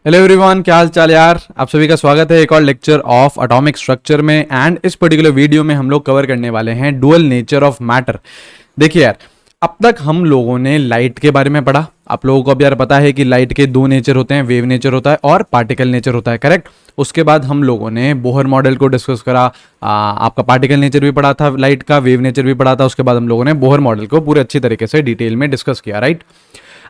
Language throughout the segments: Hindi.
हेलो एवरीवन, क्या हाल चाल यार। आप सभी का स्वागत है एक और लेक्चर ऑफ एटॉमिक स्ट्रक्चर में। एंड इस पर्टिकुलर वीडियो में हम लोग कवर करने वाले हैं डुअल नेचर ऑफ मैटर। देखिए यार, अब तक हम लोगों ने लाइट के बारे में पढ़ा। आप लोगों को अब यार पता है कि लाइट के दो नेचर होते हैं, वेव नेचर होता है और पार्टिकल नेचर होता है, करेक्ट। उसके बाद हम लोगों ने बोहर मॉडल को डिस्कस करा। आपका पार्टिकल नेचर भी पढ़ा था, लाइट का वेव नेचर भी पढ़ा था। उसके बाद हम लोगों ने बोहर मॉडल को पूरे अच्छी तरीके से डिटेल में डिस्कस किया, राइट।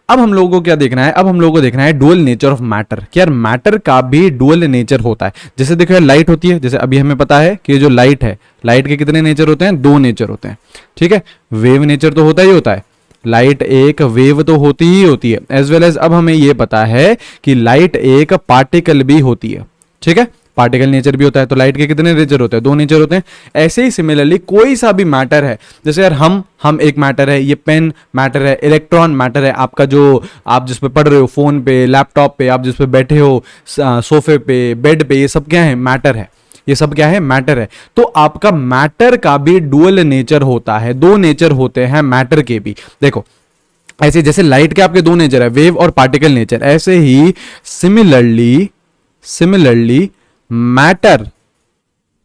अब हम लोगों को क्या देखना है, अब हम लोगों को देखना है डुअल नेचर ऑफ मैटर, कि यार मैटर का भी डुअल नेचर होता है। जैसे देखो यार, लाइट होती है, जैसे अभी हमें पता है कि जो लाइट है, लाइट के कितने नेचर होते हैं, दो नेचर होते हैं, ठीक है। वेव नेचर तो होता ही होता है, लाइट एक वेव तो होती ही होती है। एज वेल एज अब हमें यह पता है कि लाइट एक पार्टिकल भी होती है, ठीक है। पार्टिकल नेचर भी होता है। तो लाइट के कितने नेचर होते हैं, दो नेचर होते हैं। ऐसे ही सिमिलरली कोई सा भी मैटर है, जैसे यार हम एक मैटर है, ये पेन मैटर है, इलेक्ट्रॉन मैटर है, आपका जो आप जिस पे पढ़ रहे हो, फोन पे, लैपटॉप पे, आप जिस पे बैठे हो, सोफे पे, बेड पे, ये सब क्या है, मैटर है। ये सब क्या है, मैटर है। तो आपका मैटर का भी डुअल नेचर होता है, दो नेचर होते हैं मैटर के भी। देखो ऐसे जैसे लाइट के आपके दो नेचर है, वेव और पार्टिकल नेचर, ऐसे ही similarly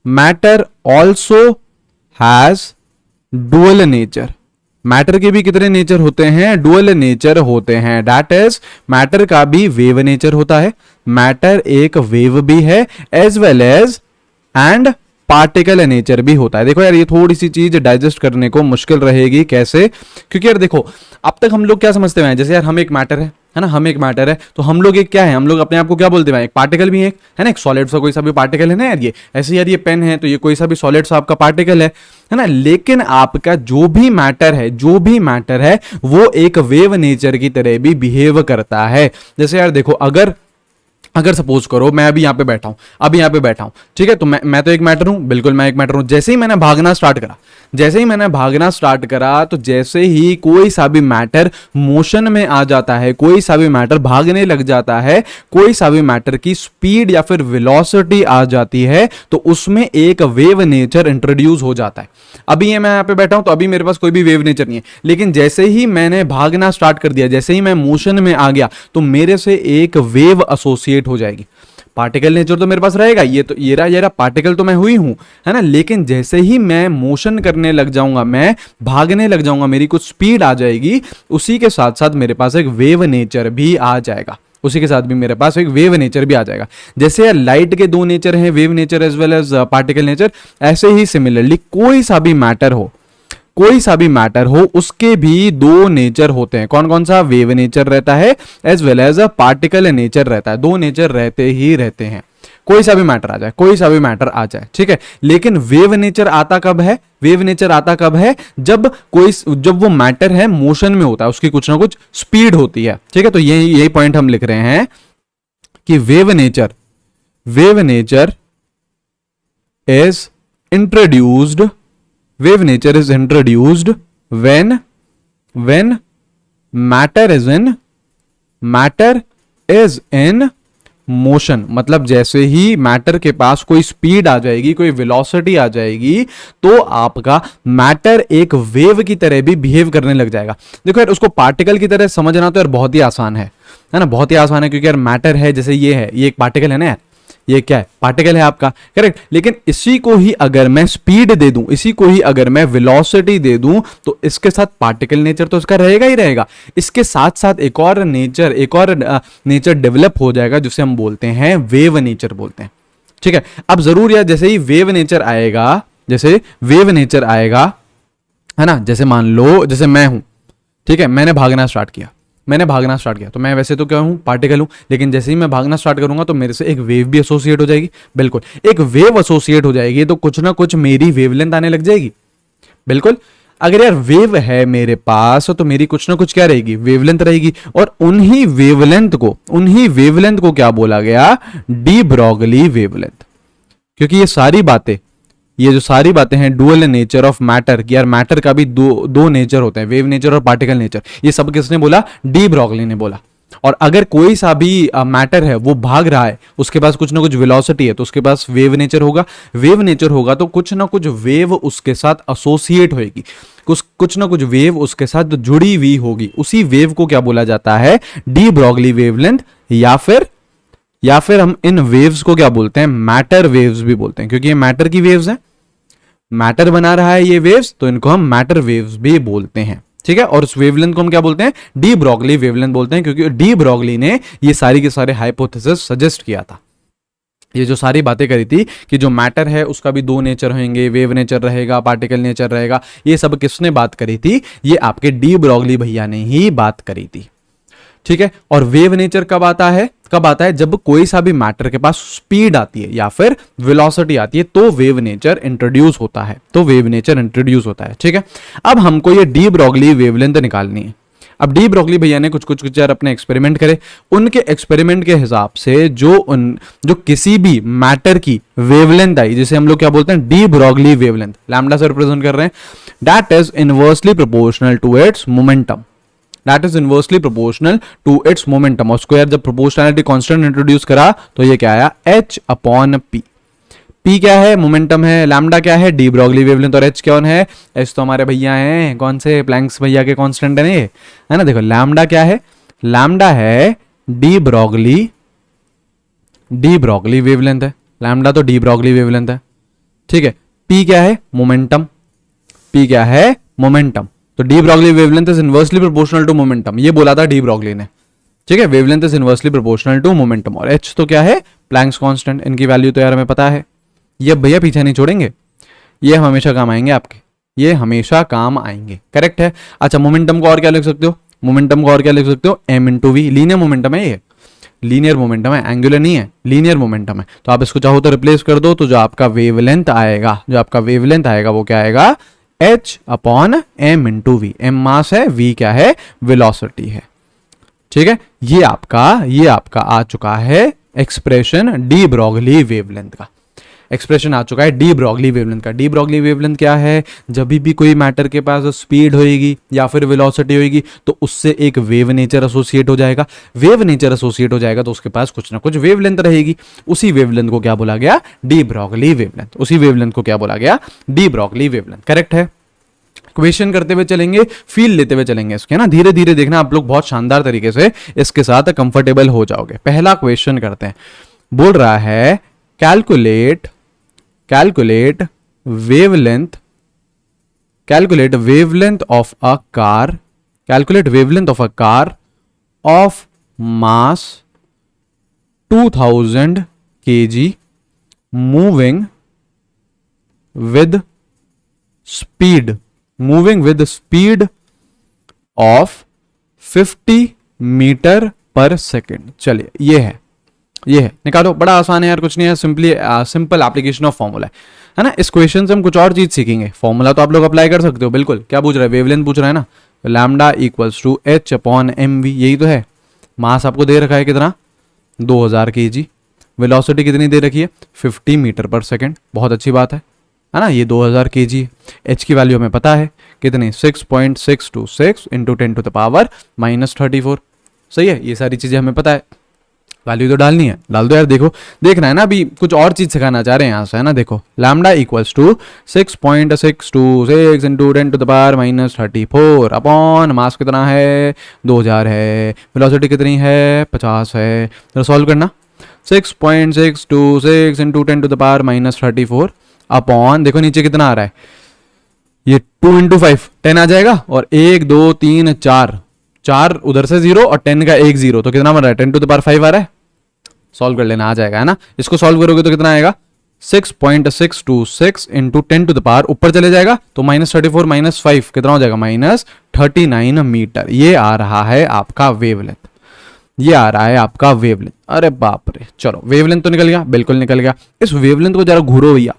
matter also has dual nature. Matter के भी कितने नेचर होते हैं, डुअल नेचर होते हैं। दैट इज मैटर का भी वेव नेचर होता है, मैटर एक वेव भी है, as well as and particle nature भी होता है। देखो यार, ये थोड़ी सी चीज डाइजेस्ट करने को मुश्किल रहेगी। कैसे? क्योंकि यार देखो, अब तक हम लोग क्या समझते हैं, जैसे यार हम एक मैटर है ना, हम एक मैटर है, तो हम लोग एक क्या है, हम लोग अपने आप को क्या बोलते हैं, एक पार्टिकल भी है ना, एक सॉलिड सा कोई सा भी पार्टिकल है ना यार। ये ऐसे यार, ये पेन है तो ये कोई सा भी सॉलिड सा आपका पार्टिकल है ना। लेकिन आपका जो भी मैटर है वो एक वेव नेचर की तरह भी बिहेव करता है। जैसे यार देखो, अगर सपोज करो मैं अभी यहाँ पे बैठा हूं, ठीक है। तो मैं तो एक मैटर हूं, बिल्कुल मैं एक मैटर हूं। जैसे ही मैंने भागना स्टार्ट करा, तो जैसे ही कोई सा भी मैटर मोशन में आ जाता है, कोई सा भी मैटर भागने लग जाता है, कोई सा भी मैटर की स्पीड या फिर वेलोसिटी आ जाती है, तो उसमें एक वेव नेचर इंट्रोड्यूस हो जाता है। अभी ये मैं यहाँ पे बैठा हूं, तो अभी मेरे पास कोई भी वेव नेचर नहीं है, लेकिन जैसे ही मैंने भागना स्टार्ट कर दिया, जैसे ही मैं मोशन में आ गया, तो मेरे से एक वेव एसोसिएट हो जाएगी। पार्टिकल नेचर तो मेरे पास रहेगा, ये रहा पार्टिकल तो मैं हुई हूं, है ना। लेकिन जैसे ही मैं मोशन करने लग जाऊंगा, मैं भागने लग जाऊंगा, मेरी कुछ स्पीड आ जाएगी, उसी के साथ साथ मेरे पास एक वेव नेचर भी आ जाएगा। जैसे यार लाइट के दो नेचर हैं, wave nature as well as particle nature, ऐसे ही सिमिलरली कोई सा भी मैटर हो उसके भी दो नेचर होते हैं। कौन कौन सा? वेव नेचर रहता है as well as particle nature रहता है। दो नेचर रहते ही रहते हैं, कोई सा भी मैटर आ जाए, ठीक है। लेकिन वेव नेचर आता कब है, जब वो मैटर है मोशन में होता है, उसकी कुछ ना कुछ स्पीड होती है, ठीक है। तो यही पॉइंट हम लिख रहे हैं कि wave nature is introduced when matter is in motion. मतलब जैसे ही मैटर के पास कोई स्पीड आ जाएगी, कोई वेलोसिटी आ जाएगी, तो आपका मैटर एक वेव की तरह भी बिहेव करने लग जाएगा। देखो यार, उसको पार्टिकल की तरह समझना तो यार बहुत ही आसान है ना, बहुत ही आसान है। क्योंकि यार मैटर है, जैसे ये एक पार्टिकल है ना यार, ये क्या है, पार्टिकल है आपका, करेक्ट। लेकिन इसी को ही अगर मैं स्पीड दे दूं, इसी को ही अगर मैं वेलोसिटी दे दूं, तो इसके साथ पार्टिकल नेचर तो इसका रहेगा ही रहेगा। इसके साथ साथ एक और नेचर डेवलप हो जाएगा, जिसे हम बोलते हैं वेव नेचर बोलते हैं, ठीक है। अब जरूर यार, जैसे ही वेव नेचर आएगा, है ना। जैसे मान लो, जैसे मैं हूं, ठीक है, मैंने भागना स्टार्ट किया, तो मैं वैसे तो क्या हूं, पार्टिकल हूं। लेकिन जैसे ही मैं भागना स्टार्ट करूंगा, तो मेरे से एक वेव भी एसोसिएट हो जाएगी। बिल्कुल, एक वेव एसोसिएट हो जाएगी, तो कुछ ना कुछ मेरी वेवलेंथ आने लग जाएगी। बिल्कुल, अगर यार वेव है मेरे पास, तो मेरी कुछ ना कुछ क्या रहेगी, वेवलेंथ रहेगी। और उन्हीं वेवलेंथ को क्या बोला गया, डी ब्रॉगली वेवलेंथ। क्योंकि ये जो सारी बातें हैं डुअल नेचर ऑफ मैटर, कि यार मैटर का भी दो नेचर होते हैं, वेव नेचर और पार्टिकल नेचर। ये सब किसने बोला, डी ब्रॉगली ने बोला। और अगर कोई सा भी मैटर है वो भाग रहा है, उसके पास कुछ ना कुछ वेलोसिटी है, तो उसके पास वेव नेचर होगा। तो कुछ ना कुछ वेव उसके साथ एसोसिएट होगी, कुछ ना कुछ वेव उसके साथ जुड़ी हुई होगी। उसी वेव को क्या बोला जाता है, डी ब्रॉगली वेवलेंथ, या फिर या फिर हम इन वेव्स को क्या बोलते हैं, मैटर वेव्स भी बोलते हैं, क्योंकि ये मैटर की वेव्स हैं, मैटर बना रहा है ये वेव्स, तो इनको हम मैटर वेव्स भी बोलते हैं, ठीक है। और उस वेवलेंथ को हम क्या बोलते हैं, डी ब्रॉगली वेवलेंथ बोलते हैं, क्योंकि डी ब्रॉगली ने ये सारी के सारे हाइपोथेसिस सजेस्ट किया था। ये जो सारी बातें करी थी कि जो मैटर है उसका भी दो नेचर होंगे, वेव नेचर रहेगा, पार्टिकल नेचर रहेगा, ये सब किसने बात करी थी, ये आपके डी ब्रॉगली भैया ने ही बात करी थी, ठीक है। और वेव नेचर कब आता है, कब आता है, जब कोई सा भी मैटर के पास स्पीड आती है या फिर वेलोसिटी आती है, तो वेव नेचर इंट्रोड्यूस होता है, तो वेव नेचर इंट्रोड्यूस होता है, ठीक है। अब हमको ये डी ब्रॉगली वेवलेंथ निकालनी है। अब डी ब्रॉगली भैया ने कुछ यार अपने एक्सपेरिमेंट करे, उनके एक्सपेरिमेंट के हिसाब से जो किसी भी मैटर की वेवलेंथ आई, जिसे हम लोग क्या बोलते हैं, डी ब्रॉगली वेवलेंथ, लैम्डा से रिप्रेजेंट कर रहे हैं, that is inversely proportional to its momentum, that is inversely proportional to its momentum. और उसको यार जब प्रोपोर्शनैलिटी कांस्टेंट इंट्रोड्यूस करा तो ये क्या आया, h अपॉन p। p क्या है, मोमेंटम है, लैम्डा क्या है, डी ब्रॉगली वेवलेंथ, और h कौन है, h तो हमारे भैया हैं, कौन से, प्लैंक्स भैया के कांस्टेंट है ये, है ना। देखो लैम्डा क्या है, लैम्डा है डी ब्रॉगली वेवलेंथ है, लैम्डा तो डी ब्रॉगली वेवलेंथ है, ठीक है। p क्या है, मोमेंटम, p क्या है, मोमेंटम, तो de Broglie wavelength is inversely proportional to momentum, ये बोला था डी ब्रॉगली ने, ठीक है। Wavelength is inversely proportional to momentum, और h तो क्या है, प्लैंक्स कांस्टेंट, इनकी वैल्यू तो यार हमें पता है, ये भैया पीछे नहीं छोड़ेंगे, ये हमेशा काम आएंगे आपके, ये हमेशा काम आएंगे, करेक्ट है। अच्छा मोमेंटम को और क्या लिख सकते हो, मोमेंटम को और क्या लिख सकते हो, m into V, linear momentum है, ये लीनियर मोमेंटम है, एंगुलर नहीं है, लीनियर मोमेंटम है। तो आप इसको चाहो तो रिप्लेस कर दो, तो जो आपका वेवलेंथ आएगा वो क्या आएगा, h upon m into V, m mass है, v क्या है, वेलोसिटी है, ठीक है। ये आपका आ चुका है एक्सप्रेशन डी ब्रॉगली वेवलेंथ का, एक्सप्रेशन आ चुका है डी ब्रॉगली वेवलेंथ का। डी ब्रॉगली वेवलेंथ क्या है, जब भी कोई मैटर के पास स्पीड होएगी या फिर वेलोसिटी होएगी तो उससे एक वेव नेचर एसोसिएट हो जाएगा, वेव नेचर एसोसिएट हो जाएगा तो उसके पास कुछ ना कुछ वेवलेंथ रहेगी, उसी वेवलेंथ को क्या बोला गया, डी ब्रॉगली वेवलेंथ, उसी वेवलेंथ को क्या बोला गया, डी ब्रॉगली वेवलेंथ, करेक्ट है। क्वेश्चन करते हुए चलेंगे, फील लेते हुए चलेंगे इसके, ना धीरे धीरे देखना, आप लोग बहुत शानदार तरीके से इसके साथ कंफर्टेबल हो जाओगे। पहला क्वेश्चन करते हैं, बोल रहा है calculate wavelength of a car of mass 2000 kg moving with speed of 50 metre पर सेकेंड। चलिए ये है निकालो, बड़ा आसान है यार, कुछ नहीं है, सिंपल एप्लीकेशन ऑफ फॉर्मूला है ना। इस क्वेश्चन से हम कुछ और चीज सीखेंगे, फॉर्मूला तो आप लोग अप्लाई कर सकते हो बिल्कुल। क्या पूछ रहा है, वेवलेंथ पूछ रहा है ना, lambda equals to h upon M V, यही तो है। मास आपको दे रखा है कितना, 2000 kg, वेलोसिटी कितनी दे रखी है, 50 मीटर पर सेकेंड, बहुत अच्छी बात है ना। ये 2000 kg, h की वैल्यू हमें पता है कितनी, 6.626 इंटू 10 टू द पावर -34, सही है। ये सारी चीजें हमें पता है, वैल्यू तो डालनी है, डाल दो यार। देखना है ना, अभी कुछ और चीज सिखाना चाह रहे हैं यहाँ से, है ना। देखो lambda equals to 6.626 into 10 to the power -34 upon mass कितना है, 2000 है, वेलोसिटी कितनी है, 50 है। तो सॉल्व करना, 6.626 into 10 to the power -34 upon, देखो नीचे कितना आ रहा है, ये 2 इंटू 5 10 आ जाएगा, और 1 2 3 4 उधर से 0 और 10 का 1 0, तो कितना बन रहा है, 10 टू द पावर 5 आ रहा है। सॉल्व कर लेना, आ जाएगा, है ना। इसको सॉल्व करोगे तो कितना आएगा, 6.626 इंटू 10 टू द पावर, ऊपर चले जाएगा तो -34 -5 कितना हो जाएगा, -39 मीटर। ये आ रहा है आपका वेवलेंथ, अरे बाप रे। चलो वेवलेंथ तो निकल गया, बिल्कुल निकल गया। इस वेवलेंथ को जरा घूरो भैया,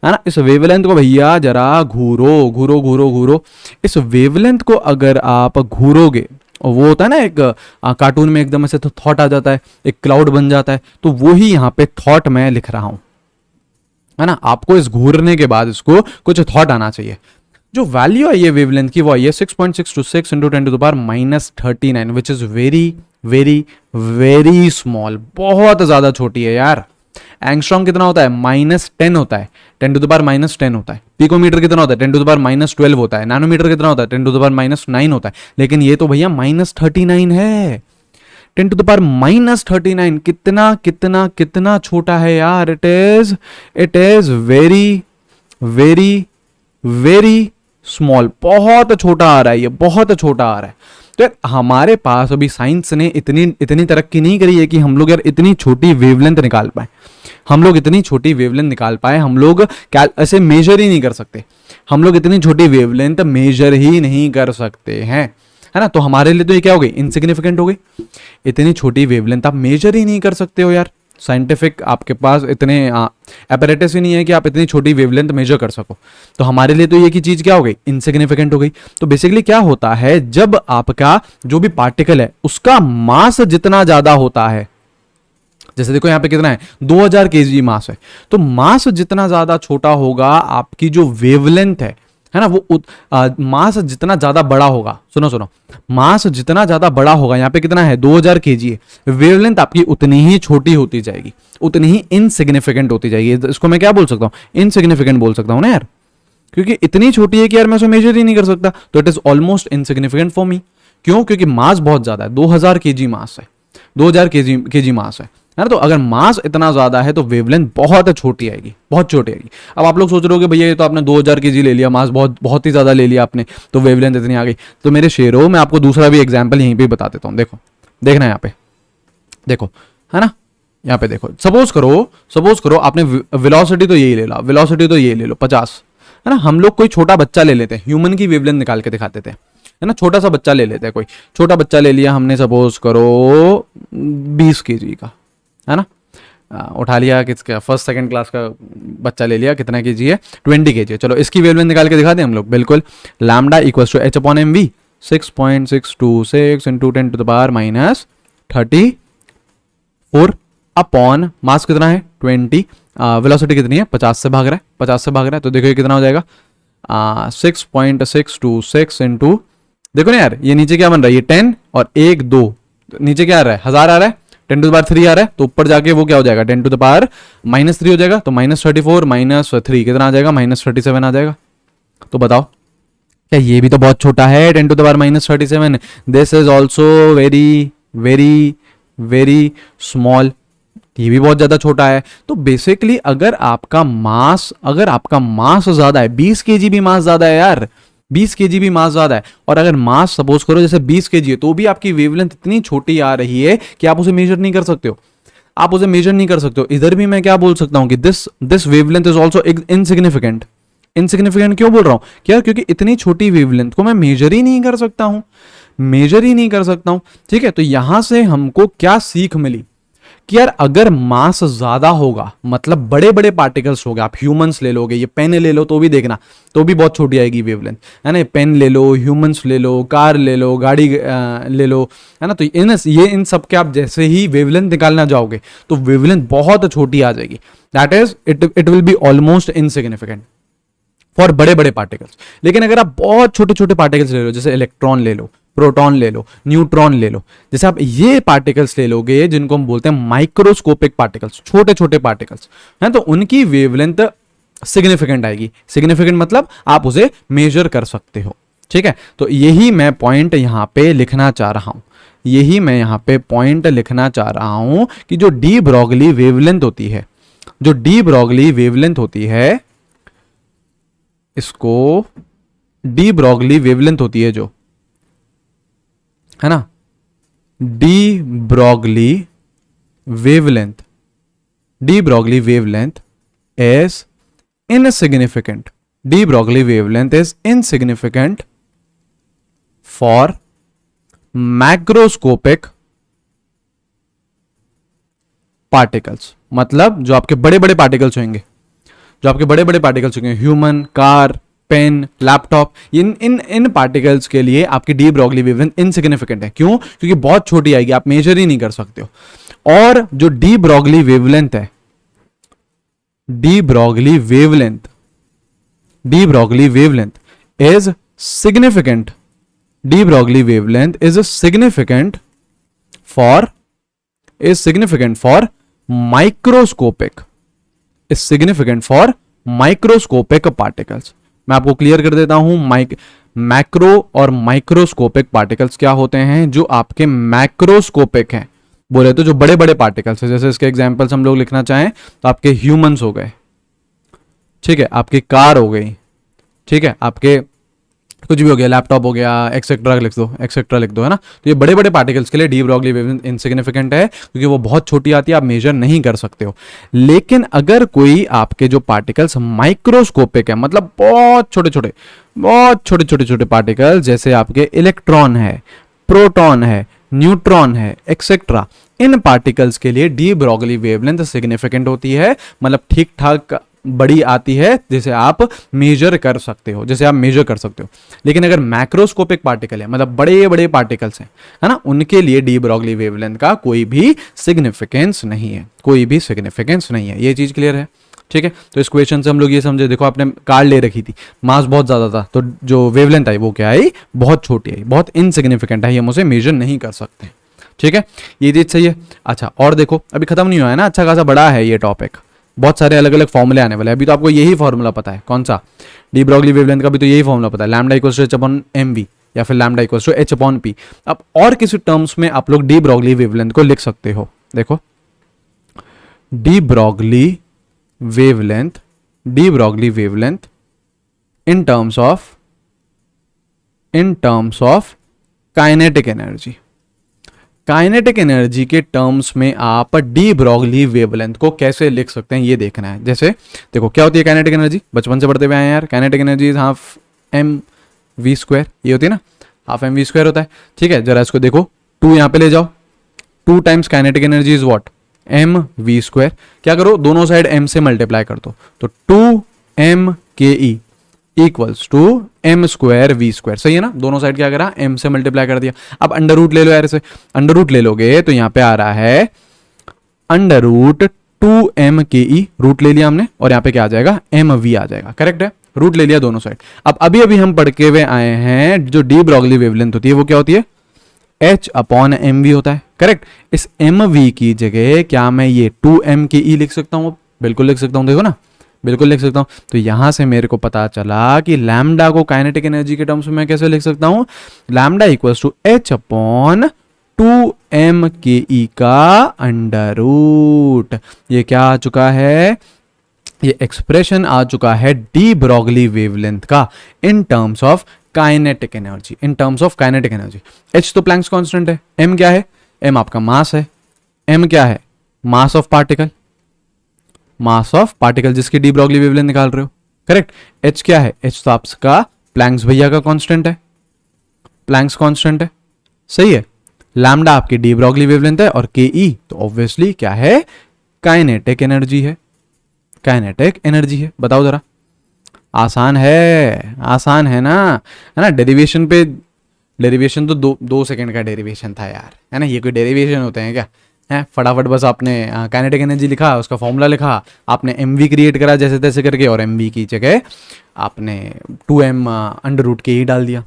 है ना, इस वेवलेंथ को भैया जरा घूरो। इस वेवलेंथ को अगर आप घूरोगे, वो होता है ना एक कार्टून में एकदम ऐसे तो थॉट आ जाता है, एक क्लाउड बन जाता है, तो वो ही यहाँ पे थॉट मैं लिख रहा हूं, है ना। आपको इस घूरने के बाद इसको कुछ थॉट आना चाहिए। जो वैल्यू है ये वेवलेंथ की, वो है 6.626 into 10 to the power -39, which is very very very small, बहुत ज्यादा छोटी है यार। एंगस्ट्रॉम कितना होता है, -10 होता है, 10 टू द पावर -10 होता है। पिकोमीटर कितना होता है, 10 टू द पावर -12 होता है। नैनोमीटर कितना होता है, 10 टू द पावर -9 होता है। लेकिन ये तो भैया -39 है, 10 टू द पावर -39 कितना कितना कितना छोटा है यार। It is very very very small, बहुत छोटा आ रहा है, ये बहुत छोटा आ रहा है। तो यार हमारे पास अभी साइंस ने इतनी तरक्की नहीं करी है कि हम लोग यार इतनी छोटी वेवलेंथ निकाल पाए। हम लोग इतनी छोटी वेवलेंथ निकाल पाए, हम लोग ऐसे मेजर ही नहीं कर सकते। हम लोग इतनी छोटी वेवलेंथ मेजर ही नहीं कर सकते हैं, है ना। तो हमारे लिए तो ये क्या हो गई, इनसिग्निफिकेंट हो गई। इतनी छोटी वेवलेंथ आप मेजर ही नहीं कर सकते हो यार। साइंटिफिक आपके पास इतने एपरेटस ही नहीं है कि आप इतनी छोटी वेवलेंथ मेजर कर सको। तो हमारे लिए तो ये की चीज क्या हो गई, इनसिग्निफिकेंट हो गई। तो बेसिकली क्या होता है, जब आपका जो भी पार्टिकल है उसका मास जितना ज्यादा होता है, जैसे देखो यहाँ पे कितना है 2000 केजी मास है, तो मास जितना ज्यादा छोटा होगा आपकी जो वेवलेंथ है ना, वो मास जितना ज्यादा बड़ा होगा, सुनो मास जितना ज्यादा बड़ा होगा, यहाँ पे कितना है 2000 केजी है, वेवलेंथ आपकी उतनी ही छोटी होती जाएगी, उतनी ही इनसिग्निफिकेंट होती जाएगी। इसको मैं क्या बोल सकता हूँ, इनसिग्निफिकेंट बोल सकता हूँ ना यार, क्योंकि इतनी छोटी है कि यार मैं उसे मेजर ही नहीं कर सकता। तो it is almost insignificant for me. क्यों, क्योंकि मास बहुत ज्यादा है, 2000 केजी मास है, 2000 केजी मास है ना। तो अगर मास इतना ज्यादा है तो वेवलेंथ बहुत छोटी आएगी, बहुत छोटी आएगी। अब आप लोग सोच रहे हो कि भैया ये तो आपने 2000 केजी ले लिया, मास बहुत ही ज्यादा ले लिया आपने, तो वेवलेंथ इतनी आ गई। तो मेरे शेरों, मैं आपको दूसरा भी एग्जांपल यहीं पे बता देता हूं। देखो, देखना यहाँ पे, देखो, है ना, यहाँ पे देखो। सपोज करो आपने वेलोसिटी तो यही ले ला, वेलोसिटी तो ये ले लो 50, है ना। हम लोग कोई छोटा बच्चा ले लेते हैं, ह्यूमन की वेवलेंथ निकाल के दिखाते थे, है ना। छोटा सा बच्चा ले लेते हैं, कोई छोटा बच्चा ले लिया हमने, सपोज करो 20 केजी का, है ना। उठा लिया किसका, फर्स्ट सेकंड क्लास का बच्चा ले लिया, कितना केजी है, 20 केजी है। चलो इसकी वेवलेंथ निकाल के दिखा दें हम लोग, बिल्कुल। Lambda equals to h/mv 6.626 into 10 to the power -34 upon mass कितना है 20, वेलोसिटी कितनी है 50 से भाग रहा है, 50 से भाग रहा है। तो देखो ये कितना हो जाएगा 6.626 इंटू, देखो ना यार ये नीचे क्या बन रहा है, ये 10 और 1 2, नीचे क्या आ रहा है 1000 आ रहा है, 10 टू द पावर 3 आ रहा है, तो ऊपर जाके वो क्या हो जाएगा 10 टू द पावर -3 हो जाएगा। तो -34 -3 कितना आ जाएगा, -37 आ जाएगा। तो बताओ क्या ये भी तो बहुत छोटा है, 10 to the power -37। This is also very very very small, ये भी बहुत ज्यादा छोटा है। तो बेसिकली अगर आपका मास ज्यादा है, 20 केजी भी मास ज्यादा है यार, 20 केजी भी मास ज्यादा है, और अगर मास सपोज करो जैसे 20 केजी है, तो भी आपकी वेवलेंथ इतनी छोटी आ रही है कि आप उसे मेजर नहीं कर सकते हो, आप उसे मेजर नहीं कर सकते हो। इधर भी मैं क्या बोल सकता हूं कि this wavelength is also insignificant. Insignificant क्यों बोल रहा हूं, क्या, क्योंकि इतनी छोटी वेवलेंथ को मैं मेजर ही नहीं कर सकता हूं, मेजर ही नहीं कर सकता हूं। ठीक है, तो यहां से हमको क्या सीख मिली कि यार अगर मास ज्यादा होगा, मतलब बड़े बड़े पार्टिकल्स हो गए, आप ह्यूमंस ले लोगे, ये पेन ले लो तो भी देखना, तो भी बहुत छोटी आएगी वेवलेंथ, है ना। पेन ले लो, ह्यूमंस ले लो, कार ले लो, गाड़ी ले लो, है ना। तो इन सब के आप जैसे ही वेवलेंथ निकालना जाओगे तो वेवलेंथ बहुत छोटी आ जाएगी। That is it will be almost insignificant for बड़े बड़े पार्टिकल्स। लेकिन अगर आप बहुत छोटे छोटे पार्टिकल्स ले लो, जैसे इलेक्ट्रॉन ले लो, प्रोटॉन ले लो, न्यूट्रॉन ले लो, जैसे आप ये पार्टिकल्स ले लोगे जिनको हम बोलते हैं माइक्रोस्कोपिक पार्टिकल्स, छोटे छोटे पार्टिकल्स हैं, तो उनकी वेवलेंथ सिग्निफिकेंट आएगी। सिग्निफिकेंट मतलब आप उसे मेजर कर सकते हो। ठीक है, तो यही मैं पॉइंट यहां पे लिखना चाह रहा हूं, यही मैं यहां पे पॉइंट लिखना चाह रहा हूं कि जो डी ब्रॉगली वेवलेंथ होती है, जो डी ब्रॉगली वेवलेंथ होती है, इसको डी ब्रॉगली वेवलेंथ होती है जो, है ना, D Broglie wavelength is insignificant, D Broglie wavelength is insignificant for macroscopic particles. मतलब जो आपके बड़े बड़े पार्टिकल्स होंगे, जो आपके बड़े बड़े पार्टिकल्स होंगे, ह्यूमन, कार, पेन, लैपटॉप, इन पार्टिकल्स के लिए आपकी डी ब्रॉगली वेवलेंथ इनसिग्निफिकेंट है। क्यों, क्योंकि बहुत छोटी आएगी, आप मेजर ही नहीं कर सकते हो। और जो डी ब्रॉगली वेवलेंथ है, D Broglie wavelength is significant, D Broglie wavelength is significant for microscopic, is significant for microscopic particles. मैं आपको क्लियर कर देता हूं, मैक्रो और माइक्रोस्कोपिक पार्टिकल्स क्या होते हैं? जो आपके मैक्रोस्कोपिक हैं, बोले तो जो बड़े बड़े पार्टिकल्स हैं, जैसे इसके एग्जांपल्स हम लोग लिखना चाहें तो आपके ह्यूमंस हो गए, ठीक है, आपकी कार हो गई, ठीक है, आपके कुछ भी हो गया, लैपटॉप हो गया, एक्सेट्रा लिख दो, एक्सेट्रा लिख दो, है ना। तो ये बड़े बड़े पार्टिकल्स के लिए डी ब्रॉगली वेवलेंथ इनसिग्निफिकेंट है, क्योंकि वो बहुत छोटी आती है, आप मेजर नहीं कर सकते हो। लेकिन अगर कोई आपके जो पार्टिकल्स माइक्रोस्कोपिक है, मतलब बहुत छोटे छोटे, बहुत छोटे छोटे छोटे पार्टिकल, जैसे आपके इलेक्ट्रॉन है, प्रोटॉन है, न्यूट्रॉन है, एक्सेट्रा, इन पार्टिकल्स के लिए डी ब्रॉगली वेवलेंथ सिग्निफिकेंट होती है, मतलब ठीक ठाक बड़ी आती है, जिसे आप मेजर कर सकते हो, जैसे आप मेजर कर सकते हो। लेकिन अगर मैक्रोस्कोपिक पार्टिकल है, मतलब बड़े बड़े पार्टिकल्स हैं, है ना, उनके लिए डी ब्रॉगली वेवलेंथ का कोई भी सिग्निफिकेंस नहीं है, कोई भी सिग्निफिकेंस नहीं है। ये चीज क्लियर है, ठीक है। तो इस क्वेश्चन से हम लोग ये समझे, देखो आपने कार ले रखी थी, मास बहुत ज्यादा था, तो जो वेवलेंथ आई वो क्या आई? बहुत छोटी आई, बहुत इनसिग्निफिकेंट है, हम उसे मेजर नहीं कर सकते, ठीक है। ये चीज सही है। अच्छा, और देखो अभी खत्म नहीं हुआ है ना, अच्छा खासा बड़ा है ये टॉपिक, बहुत सारे अलग अलग फॉर्मूले आने वाले हैं। अभी तो आपको यही फॉर्मूला पता है, कौन सा? डी ब्रॉगली वेवलेंथ का भी तो यही फॉर्मूला पता है, lambda equals to H upon M V, या फिर lambda equals to H upon P. अब और किसी टर्म्स में आप लोग डी ब्रॉगली वेवलेंथ को लिख सकते हो, देखो D Broglie wavelength, D Broglie wavelength in terms of kinetic energy. Kinetic energy के टर्म्स में आप डी ब्रॉगली वेवलेंथ को कैसे लिख सकते हैं, ये देखना है। जैसे देखो क्या होती है काइनेटिक एनर्जी, बचपन से पढ़ते हुए आए हैं यार, kinetic energy is half M V square, ये होती है ना, हाफ एम वी स्क्वायर होता है, ठीक है। जरा इसको देखो, 2 यहां पे ले जाओ, 2 times kinetic energy is what? M V square. क्या करो, दोनों साइड एम से मल्टीप्लाई कर दो, तो 2 M K E equals to M square V square, सही है ना। दोनों साइड क्या करा, एम से मल्टीप्लाई कर दिया। अब अंडर रूट ले लो यार, इसे अंडर रूट ले लोगे तो यहां पे आ रहा है अंडर रूट 2 एम के ई, रूट ले लिया हमने, और यहां पे क्या आ जाएगा? एम वी आ जाएगा, करेक्ट है, रूट ले लिया दोनों साइड। अब अभी अभी हम पढ़ के हुए आए हैं, जो डी ब्रॉगली वेवलेंथ होती है वो क्या होती है? एच अपॉन एम वी होता है, करेक्ट। इस एम वी की जगह क्या मैं ये 2 एम के ई लिख सकता हूं? बिल्कुल लिख सकता हूं, देखो ना, बिल्कुल लिख सकता हूं। तो यहां से मेरे को पता चला कि लैम्डा को काइनेटिक एनर्जी के टर्म्स में मैं कैसे लिख सकता हूं? Lambda equals to H upon 2 M K E का अंडर रूट। ये क्या आ चुका है? ये एक्सप्रेशन आ चुका है डी ब्रॉगली वेवलेंथ का in terms of kinetic energy, in terms of kinetic energy. H तो प्लैंक्स कांस्टेंट है, एम क्या है? एम आपका मास है, एम क्या है? Mass of particle, mass of particle जिसकी डी ब्रॉगली वेवलेंथ निकाल रहे हो, करेक्ट। एच क्या है? एच तो आपका प्लैंक्स भैया का कांस्टेंट है, प्लैंक्स कांस्टेंट है, सही है। लैम्डा आपकी डी ब्रॉगली वेवलेंथ है, और के ई तो ऑब्वियसली क्या है? काइनेटिक एनर्जी है, काइनेटिक एनर्जी है। बताओ जरा, आसान है, आसान है ना डेरिवेशन पे, डेरिवेशन तो 2 सेकंड का डेरिवेशन था यार, है ना। ये कोई डेरिवेशन होते हैं क्या? है फटाफट बस आपने काइनेटिक एनर्जी लिखा, उसका फॉर्मूला लिखा, आपने एम वी क्रिएट करा जैसे तैसे करके, और एम वी की जगह आपने 2 एम अंडर रूट के ही डाल दिया,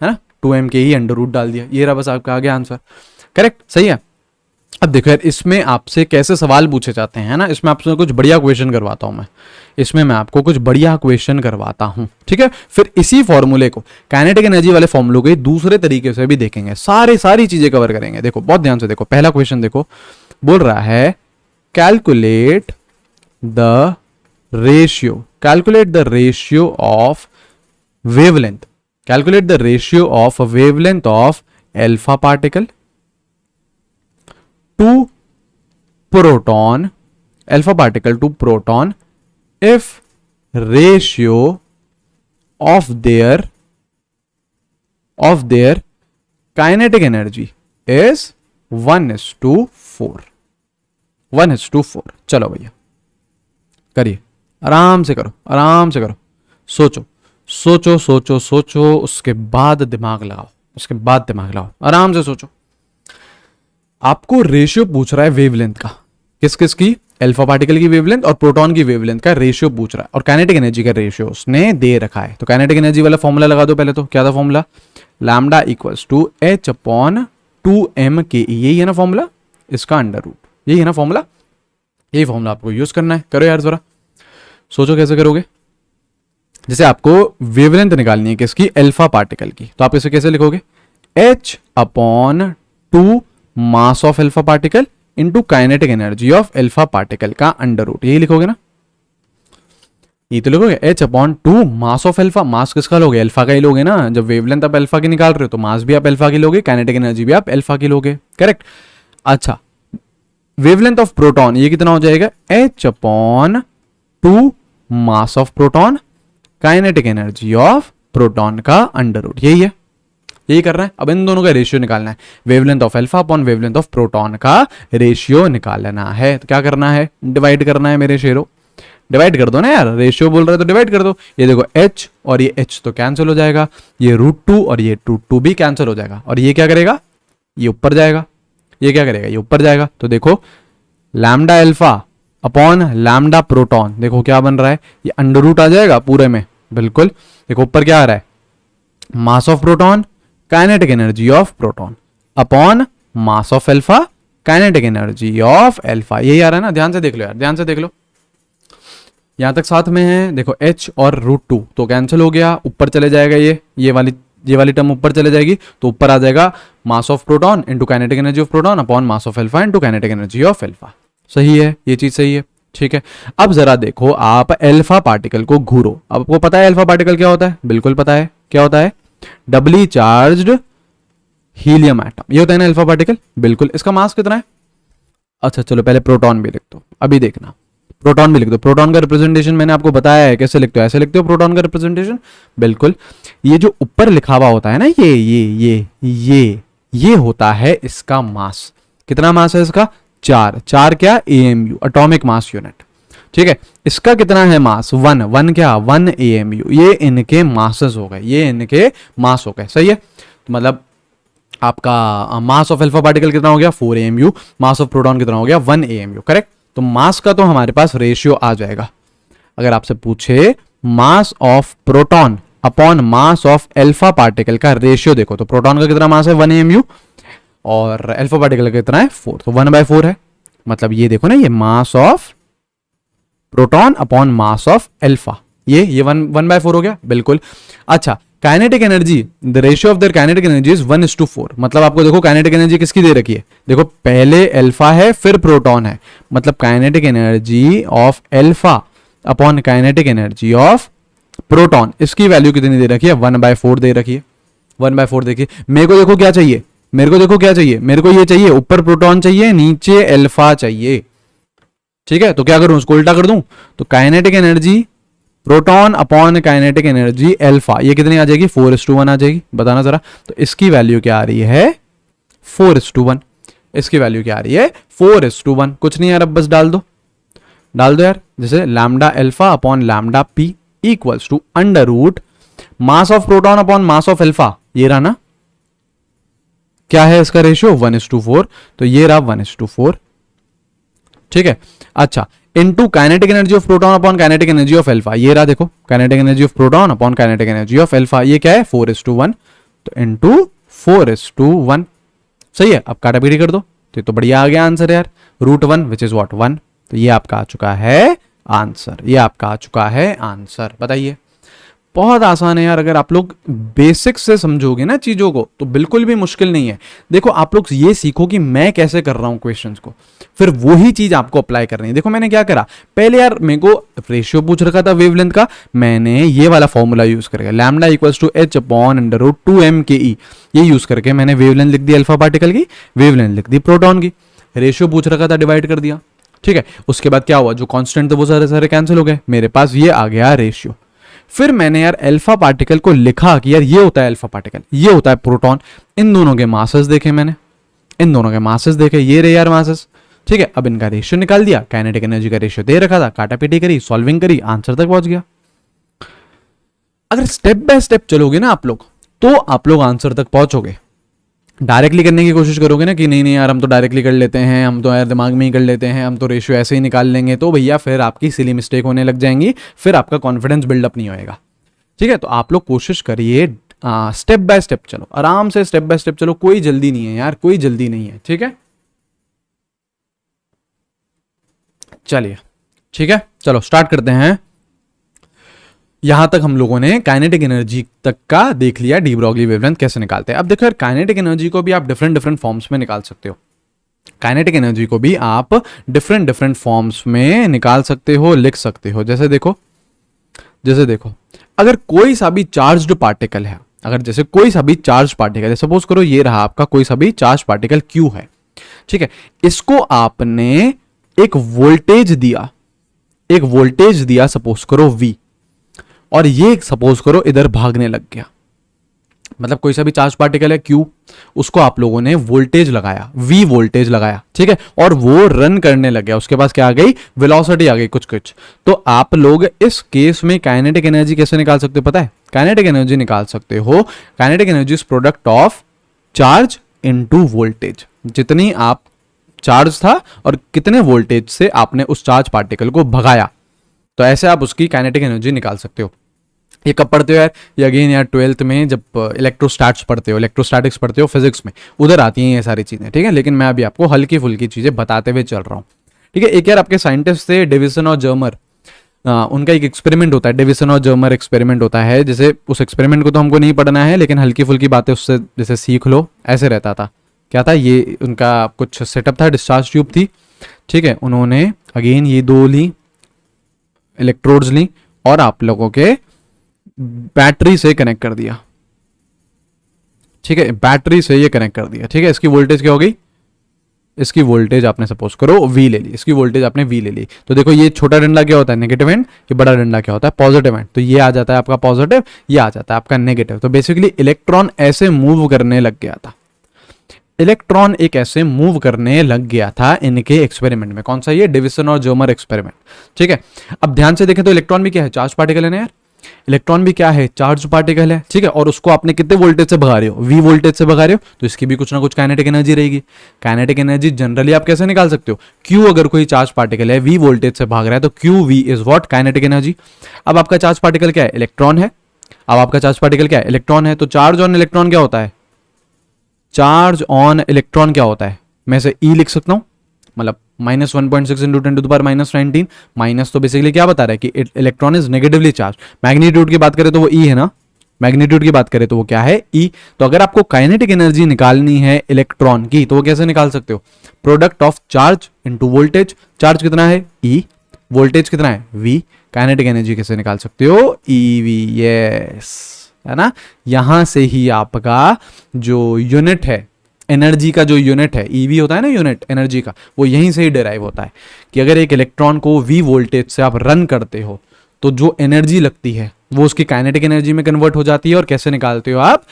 है ना, 2 एम के ही अंडर रूट डाल दिया। ये रहा बस आपका आ गया आंसर, करेक्ट, सही है। अब देखो यार, इसमें आपसे कैसे सवाल पूछे जाते हैं, है ना, इसमें आपसे कुछ बढ़िया क्वेश्चन करवाता हूं मैं, इसमें मैं आपको कुछ बढ़िया क्वेश्चन करवाता हूं, ठीक है। फिर इसी फॉर्मूले को, काइनेटिक एनर्जी वाले फॉर्मूले को दूसरे तरीके से भी देखेंगे, सारी चीजें कवर करेंगे। देखो बहुत ध्यान से देखो, पहला क्वेश्चन देखो, बोल रहा है calculate the ratio, calculate the ratio of wavelength, calculate the ratio of wavelength of alpha particle to proton, alpha particle to proton, if ratio of their kinetic energy is 1:4, 1:4। चलो भैया करिए, आराम से करो, आराम से करो, सोचो सोचो सोचो सोचो, उसके बाद दिमाग लगाओ, उसके बाद दिमाग लगाओ, आराम से सोचो। आपको रेशियो पूछ रहा है वेवलेंथ का, किस किस की? अल्फा पार्टिकल की वेवलेंथ और प्रोटॉन की वेवलेंथ का रेशियो पूछ रहा है, और काइनेटिक एनर्जी का रेशियो उसने दे रखा है। तो काइनेटिक एनर्जी वाला फॉर्मूला लगा दो पहले। तो क्या था formula? Lambda equals to H upon 2 M K E, यही है ना फॉर्मूला, इसका अंडर रूट, यही है ना फॉर्मूला, यही फॉर्मूला आपको यूज करना है। करो यार जरा, सोचो कैसे करोगे। जैसे आपको वेवलेंथ निकालनी है किसकी, अल्फा पार्टिकल की, तो आप इसे कैसे लिखोगे, h upon 2 mass of alpha particle into kinetic energy of alpha particle का अंडर रूट, यही लिखोगे ना, ये तो लिखोगे h upon 2 mass of alpha, mass किसका लोगे, अल्फा का ही लोगे ना, जब वेवलेंथ आप अल्फा की निकाल रहे हो तो मास भी आप अल्फा की लोगे, काइनेटिक एनर्जी भी आप अल्फा की लोगे, करेक्ट। अच्छा, वेवलेंथ ऑफ प्रोटॉन ये कितना हो जाएगा, h upon 2 mass of proton kinetic energy of proton का अंडर रूट, यही है, यही कर रहा है। अब इन दोनों का रेशियो निकालना है, wavelength of alpha upon wavelength of proton का रेशियो निकालना है, तो क्या करना है, डिवाइड करना है मेरे शेरों, डिवाइड कर दो ना यार, रेशियो बोल रहे तो डिवाइड कर दो। ये देखो h और ये h तो कैंसिल हो जाएगा, ये √2 और ये √2 भी कैंसिल हो जाएगा, और ये क्या करेगा, ये ऊपर जाएगा, ये क्या करेगा, ये ऊपर जाएगा, तो देखो lambda alpha upon lambda proton, देखो क्या बन रहा है, ये अंडर रूट आ जाएगा पूरे में, बिल्कुल। देखो ऊपर क्या आ रहा है, मास of proton kinetic energy of proton upon mass of alpha kinetic energy of alpha, यही आ रहा है ना, ध्यान से देख लो यार, ध्यान से देख लो, यहां तक साथ में है। देखो h और √2 तो कैंसिल हो गया, ऊपर चले जाएगा, ये वाली टर्म ऊपर चले जाएगी, तो ऊपर आ जाएगा mass of proton into kinetic energy of proton upon mass of alpha into kinetic energy of alpha, सही है, ये चीज सही है, ठीक है। अब जरा देखो आप अल्फा पार्टिकल को घूरो, अब आपको पता है अल्फा पार्टिकल क्या होता है, बिल्कुल पता है, क्या होता है, डबली चार्ज्ड हीलियम एटम, ये होता है ना अल्फा पार्टिकल, बिल्कुल। इसका मास कितना है, अच्छा चलो पहले प्रोटॉन भी लिख दो, अभी देखना, प्रोटॉन भी लिख दो। प्रोटॉन का रिप्रेजेंटेशन मैंने आपको बताया है, कैसे लिखते हो, ऐसे लिखते हो प्रोटॉन का रिप्रेजेंटेशन, बिल्कुल। ये जो ऊपर लिखा हुआ होता है ना, ये होता है इसका मास, कितना मास है इसका, 4 क्या, AMU एटॉमिक मास यूनिट, ठीक है। इसका कितना है मास, 1 क्या, 1 AMU, ये इनके मासेस हो गए, ये इनके मास हो गए, सही है। तो मतलब आपका मास ऑफ अल्फा पार्टिकल कितना हो गया, 4 AMU, मास ऑफ प्रोटॉन कितना हो गया, 1 AMU, करेक्ट। तो मास का तो हमारे पास रेशियो आ जाएगा, अगर आपसे पूछे मास of proton upon mass of alpha particle का रेशियो देखो, तो प्रोटॉन का कितना मास है, 1 AMU, और अल्फा पार्टिकल का कितना है, 4, तो 1/4 है। मतलब ये देखो ना, ये मास of proton upon mass of alpha, ये 1/4 हो गया, बिल्कुल। अच्छा, kinetic energy, the ratio of their kinetic energy is 1:4, मतलब आपको देखो काइनेटिक एनर्जी किसकी दे रखी है, देखो पहले अल्फा है फिर प्रोटॉन है, मतलब kinetic energy of alpha upon kinetic energy of proton, इसकी वैल्यू कितनी दे रखी है, 1/4 दे रखी है, 1/4 देखिए। मेरे को देखो क्या चाहिए, मेरे को देखो क्या चाहिए, मेरे को ये चाहिए, ऊपर प्रोटॉन चाहिए नीचे अल्फा चाहिए, ठीक है। तो क्या करूं, उसको उल्टा कर दूं, तो kinetic energy proton upon kinetic energy alpha, ये कितनी आ जाएगी, 4:1 आ जाएगी, बताना जरा। तो इसकी वैल्यू क्या आ रही है, 4:1, इसकी वैल्यू क्या आ रही है, 4:1, कुछ नहीं यार, अब बस डाल दो यार, जैसे lambda alpha upon lambda P equals to under root mass of proton upon mass of alpha, ये रहा ना, क्या है इसका रेशियो, 1:4, तो ये रहा 1:4, ठीक है। अच्छा, into kinetic energy of proton upon kinetic energy of alpha, ये रहा देखो, kinetic energy of proton upon kinetic energy of alpha, ये क्या है, 4:1, तो इनटू 4:1, सही है। अब काटापीटी कर दो, तो ये तो बढ़िया आ गया आंसर यार, √1 विच इज व्हाट 1, तो ये आपका आ चुका है आंसर, ये आपका आ चुका है आंसर, बताइए। बहुत आसान है यार, अगर आप लोग बेसिक्स से समझोगे ना चीजों को तो बिल्कुल भी मुश्किल नहीं है। देखो आप लोग ये सीखो कि मैं कैसे कर रहा हूं क्वेश्चंस को, फिर वही चीज आपको अप्लाई करनी है। देखो मैंने क्या करा, पहले यार मेरे को रेशियो पूछ रखा था वेवलेंथ का, मैंने ये वाला फॉर्मूला यूज करके lambda equals to h upon under root 2m/e, ये यूज करके मैंने वेवलेंथ लिख दी अल्फा पार्टिकल की, वेवलेंथ लिख दी प्रोटॉन की, रेशियो पूछ रखा था डिवाइड कर दिया, ठीक है। उसके बाद क्या हुआ, जो कांस्टेंट थे वो सारे सारे कैंसिल हो गए, मेरे पास ये आ गया रेशियो। फिर मैंने यार अल्फा पार्टिकल को लिखा कि यार ये होता है अल्फा पार्टिकल, ये होता है प्रोटॉन, इन दोनों के मासेस देखे मैंने, इन दोनों के मासेस देखे, ये रहे यार मासेस, ठीक है। अब इनका रेशियो निकाल दिया, काइनेटिक एनर्जी का रेशियो दे रखा था, काटापीटी करी, सॉल्विंग करी, आंसर तक पहुंच गया। अगर स्टेप बाय स्टेप चलोगे ना आप लोग, तो आप लोग आंसर तक पहुंचोगे। डायरेक्टली करने की कोशिश करोगे ना कि नहीं यार हम तो डायरेक्टली कर लेते हैं, हम तो यार दिमाग में ही कर लेते हैं, हम तो रेशियो ऐसे ही निकाल लेंगे, तो भैया फिर आपकी सिली मिस्टेक होने लग जाएंगी, फिर आपका कॉन्फिडेंस बिल्डअप नहीं होएगा, ठीक है। तो आप लोग कोशिश करिए स्टेप बाय स्टेप चलो, आराम से स्टेप बाय स्टेप चलो, कोई जल्दी नहीं है यार, कोई जल्दी नहीं है, ठीक है। चलिए ठीक है, चलो स्टार्ट करते हैं। यहां तक हम लोगों ने काइनेटिक एनर्जी तक का देख लिया, डी ब्रॉगली वेवलेंथ कैसे निकालते हैं। अब देखो यार, काइनेटिक एनर्जी को भी आप डिफरेंट डिफरेंट फॉर्म्स में निकाल सकते हो। काइनेटिक एनर्जी को भी आप डिफरेंट डिफरेंट फॉर्म्स में निकाल सकते हो, लिख सकते हो। जैसे देखो अगर कोई सा भी चार्ज्ड पार्टिकल है, अगर जैसे कोई सा भी चार्ज पार्टिकल है, सपोज करो ये रहा आपका कोई सा भी चार्ज पार्टिकल Q है, ठीक है, इसको आपने एक वोल्टेज दिया सपोज करो V, और ये सपोज करो इधर भागने लग गया। मतलब कोई सा भी चार्ज पार्टिकल है Q, उसको आप लोगों ने वोल्टेज लगाया, V वोल्टेज लगाया, ठीक है, और वो रन करने लग गया, उसके पास क्या आ गई, वेलोसिटी आ गई कुछ। तो आप लोग इस केस में काइनेटिक एनर्जी कैसे निकाल सकते हो पता है? काइनेटिक एनर्जी निकाल सकते हो, kinetic energy is product of charge into voltage. जितनी आप चार्ज था और कितने वोल्टेज से आपने उस चार्ज पार्टिकल को भगाया, तो ऐसे आप उसकी काइनेटिक एनर्जी निकाल सकते हो। ये कब पढ़ते हो यार? ये अगेन यार 12th में जब इलेक्ट्रोस्टैटिक्स पढ़ते हो फिजिक्स में, उधर आती हैं ये सारी चीजें, ठीक है। लेकिन मैं अभी आपको हल्की फुल्की चीजें बताते हुए चल रहा हूँ, ठीक है। एक यार आपके साइंटिस्ट थे डेविसन और जर्मर, उनका एक एक्सपेरिमेंट होता है, डेविसन और जर्मर एक्सपेरिमेंट होता है। जैसे उस एक्सपेरिमेंट को तो हमको नहीं पढ़ना है, लेकिन हल्की फुल्की बातें उससे जैसे सीख लो, ऐसे रहता था। क्या था ये? उनका कुछ सेटअप था, डिस्चार्ज ट्यूब थी, ठीक है। उन्होंने अगेन ये दो ली इलेक्ट्रोड्स ली और आप लोगों के बैटरी से कनेक्ट कर दिया, ठीक है, बैटरी से ये कनेक्ट कर दिया, ठीक है। इसकी वोल्टेज क्या हो गई? इसकी वोल्टेज आपने सपोज करो V ले ली, इसकी वोल्टेज आपने V ले ली। तो देखो ये छोटा डंडा क्या होता है? Negative and. ये बड़ा डंडा क्या होता है? Positive and. तो ये आ जाता है आपका पॉजिटिव, ये आ जाता है आपका नेगेटिव। तो बेसिकली इलेक्ट्रॉन ऐसे मूव करने लग गया था, इलेक्ट्रॉन एक ऐसे मूव करने लग गया था इनके एक्सपेरिमेंट में। कौन सा? ये डेविसन और जर्मर एक्सपेरिमेंट, ठीक है। अब ध्यान से देखें तो इलेक्ट्रॉन भी क्या है? चार्ज पार्टिकल है ना यार। इलेक्ट्रॉन भी क्या है? चार्ज पार्टिकल है, ठीक है। और उसको आपने कितने वोल्टेज से भगा रहे हो? V वोल्टेज से भगा रहे हो, तो इसकी भी कुछ ना कुछ काइनेटिक एनर्जी रहेगी। काइनेटिक एनर्जी जनरली आप कैसे निकाल सकते हो? Q अगर कोई चार्ज पार्टिकल है V वोल्टेज से भाग रहा है, तो QV is what? Kinetic energy. अब आपका चार्ज पार्टिकल क्या है? इलेक्ट्रॉन है। अब आपका चार्ज पार्टिकल क्या है? इलेक्ट्रॉन है। तो चार्ज ऑन इलेक्ट्रॉन क्या होता है? चार्ज ऑन इलेक्ट्रॉन क्या होता है? मैं इसे E लिख सकता हूं, मतलब -1.6 इंटू 10⁻⁹ माइनस। तो बेसिकली क्या बता रहा है कि electron is negatively charge. Magnitude की बात करें तो वो E है ना, मैग्नीट्यूड की बात करें तो वो क्या है? E। तो अगर आपको काइनेटिक एनर्जी निकालनी है इलेक्ट्रॉन की, तो वो कैसे निकाल सकते हो? Product of charge into voltage. Charge कितना है? E। वोल्टेज कितना है? V। काइनेटिक एनर्जी कैसे निकाल सकते हो? EV। यस, है ना। यहां से ही आपका जो यूनिट है एनर्जी का, जो यूनिट है EV होता है ना, यूनिट एनर्जी का, वो यहीं से ही डिराइव होता है कि अगर एक इलेक्ट्रॉन को V वोल्टेज से आप रन करते हो, तो जो एनर्जी लगती है वो उसकी काइनेटिक एनर्जी में कन्वर्ट हो जाती है। और कैसे निकालते हो आप?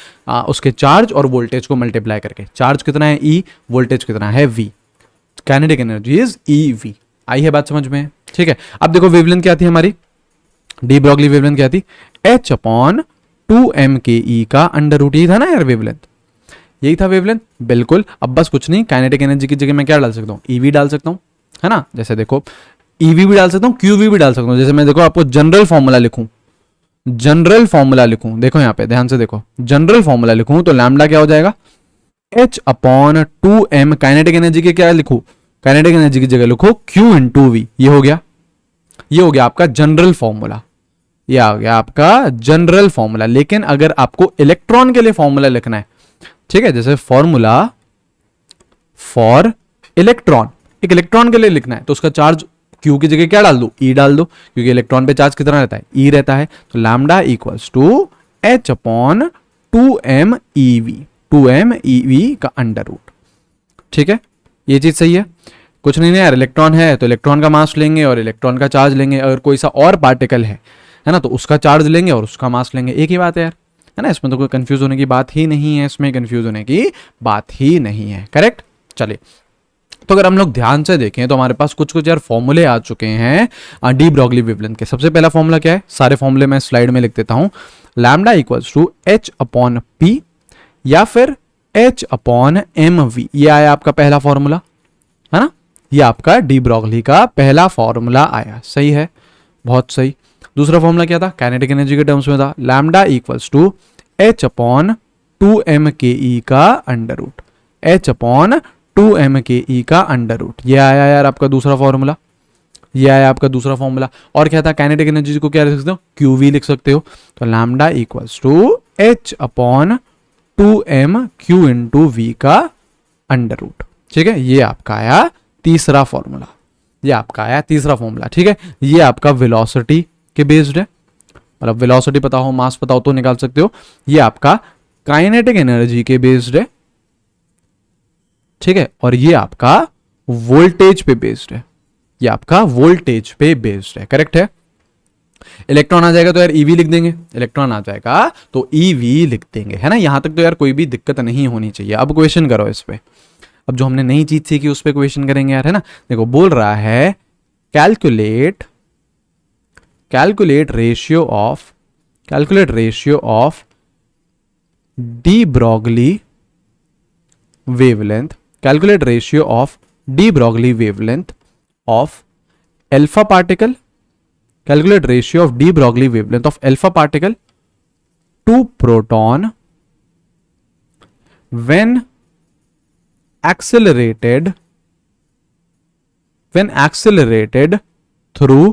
उसके चार्ज और वोल्टेज को मल्टीप्लाई करके। चार्ज कितना है? E। वोल्टेज कितना है? V। Kinetic energy is EV। आई है बात समझ में? ठीक है। अब देखो वेवलेंथ क्या थी हमारी, डी ब्रॉगली वेवलेंथ क्या थी? H/2m/e का अंडर रूट। यही था ना यार वेवलेंथ, यही था वेवलेंथ, बिल्कुल। अब बस कुछ नहीं, काइनेटिक एनर्जी की जगह मैं क्या डाल सकता हूँ? EV डाल सकता हूँ, है ना। जैसे देखो EV भी डाल सकता हूँ, QV भी डाल सकता हूँ। जैसे मैं देखो आपको जनरल फॉर्मूला लिखूं, देखो यहाँ पे ध्यान से देखो, जनरल फॉर्मूला लिखूं तो लैम्डा क्या हो जाएगा? H/2m। काइनेटिक एनर्जी के क्या लिखूं? काइनेटिक एनर्जी की जगह लिखो Q × V। ये हो गया आपका जनरल फॉर्मूला, ये आ गया आपका जनरल फॉर्मूला। लेकिन अगर आपको इलेक्ट्रॉन के लिए फॉर्मूला लिखना है, ठीक है, जैसे फॉर्मूला फॉर इलेक्ट्रॉन, एक इलेक्ट्रॉन के लिए लिखना है, तो उसका चार्ज Q की जगह क्या डाल दो? E डाल दो, क्योंकि इलेक्ट्रॉन पे चार्ज कितना रहता है? E रहता है। तो lambda equals to H/2m/eV, 2m/eV का अंडर रूट, ठीक है। ये चीज सही है, कुछ नहीं यार। इलेक्ट्रॉन है तो इलेक्ट्रॉन का मास लेंगे और इलेक्ट्रॉन का चार्ज लेंगे। अगर कोई सा और पार्टिकल है ना, तो उसका चार्ज लेंगे और उसका मास लेंगे। एक ही बात है यार, है ना। इसमें तो कोई कंफ्यूज होने की बात ही नहीं है, इसमें कंफ्यूज होने की बात ही नहीं है, करेक्ट। चलिए, तो अगर हम लोग ध्यान से देखें तो हमारे पास कुछ यार फॉर्मूले आ चुके हैं डी ब्रॉगली वेवलेंथ के। सबसे पहला फॉर्मूला क्या है? सारे फॉर्मूले मैं स्लाइड में लिख देता हूं। लैम्डा इक्वल्स टू H/P या फिर H/mv। ये आया आपका पहला फॉर्मूला, है ना। ये आपका डी ब्रॉगली का पहला फॉर्मूला आया, सही है, बहुत सही। दूसरा फॉर्मूला क्या था? काइनेटिक एनर्जी के टर्म्स में था, लैम्डा इक्वल्स टू H/2m/e का अंडर रूट, H/2m/e का अंडर रूट। ये आया यार आपका दूसरा फॉर्मूला, ये आया आपका दूसरा फॉर्मूला। और क्या था, काइनेटिक एनर्जी को क्या लिख सकते हो, QV लिख सकते हो। तो lambda equals to H upon 2m Q into V का अंडर रूट। ठीक है, ये आपका आया तीसरा फॉर्मूला, ये आपका आया तीसरा फॉर्मूला। ठीक है, ये आपका वेलोसिटी के बेस्ड है, मतलब वेलोसिटी पता हो, मास पता हो तो निकाल सकते हो। ये आपका काइनेटिक एनर्जी के बेस्ड है। ठीक है, और ये आपका वोल्टेज पे बेस्ड है, ये आपका वोल्टेज पे बेस्ड है। करेक्ट है। इलेक्ट्रॉन आ जाएगा तो यार ईवी लिख देंगे, इलेक्ट्रॉन आ जाएगा तो ईवी लिख देंगे, है ना। यहां तक तो यार कोई भी दिक्कत नहीं होनी चाहिए। अब क्वेश्चन करो इस पे, अब जो हमने नई चीज सीखी उस पे क्वेश्चन करेंगे यार, है ना। देखो बोल रहा है calculate ratio of de Broglie wavelength, calculate ratio of de Broglie wavelength of alpha particle, calculate ratio of de Broglie wavelength of alpha particle to proton when accelerated through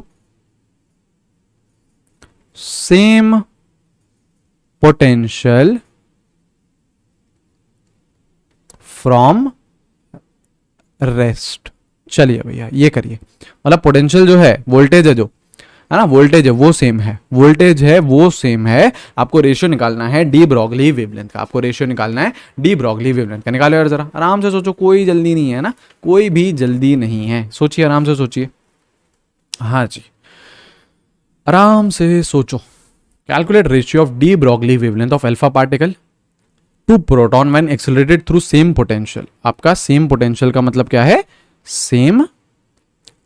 same potential from rest। चलिए भैया ये करिए, मतलब पोटेंशियल जो है, वोल्टेज है जो है ना, वोल्टेज है वो सेम है, वोल्टेज है वो सेम है। आपको रेशियो निकालना है डी ब्रॉगली वेवलेंथ का, आपको रेशियो निकालना है डी ब्रॉगली वेवलेंथ का। निकालो यार जरा, आराम से सोचो, कोई जल्दी नहीं है ना, कोई भी जल्दी नहीं है, सोचिए आराम से सोचिए। हाँ जी, आराम से सोचो। Calculate ratio of de Broglie wavelength of alpha particle to proton when accelerated through same potential. आपका सेम पोटेंशियल का मतलब क्या है, सेम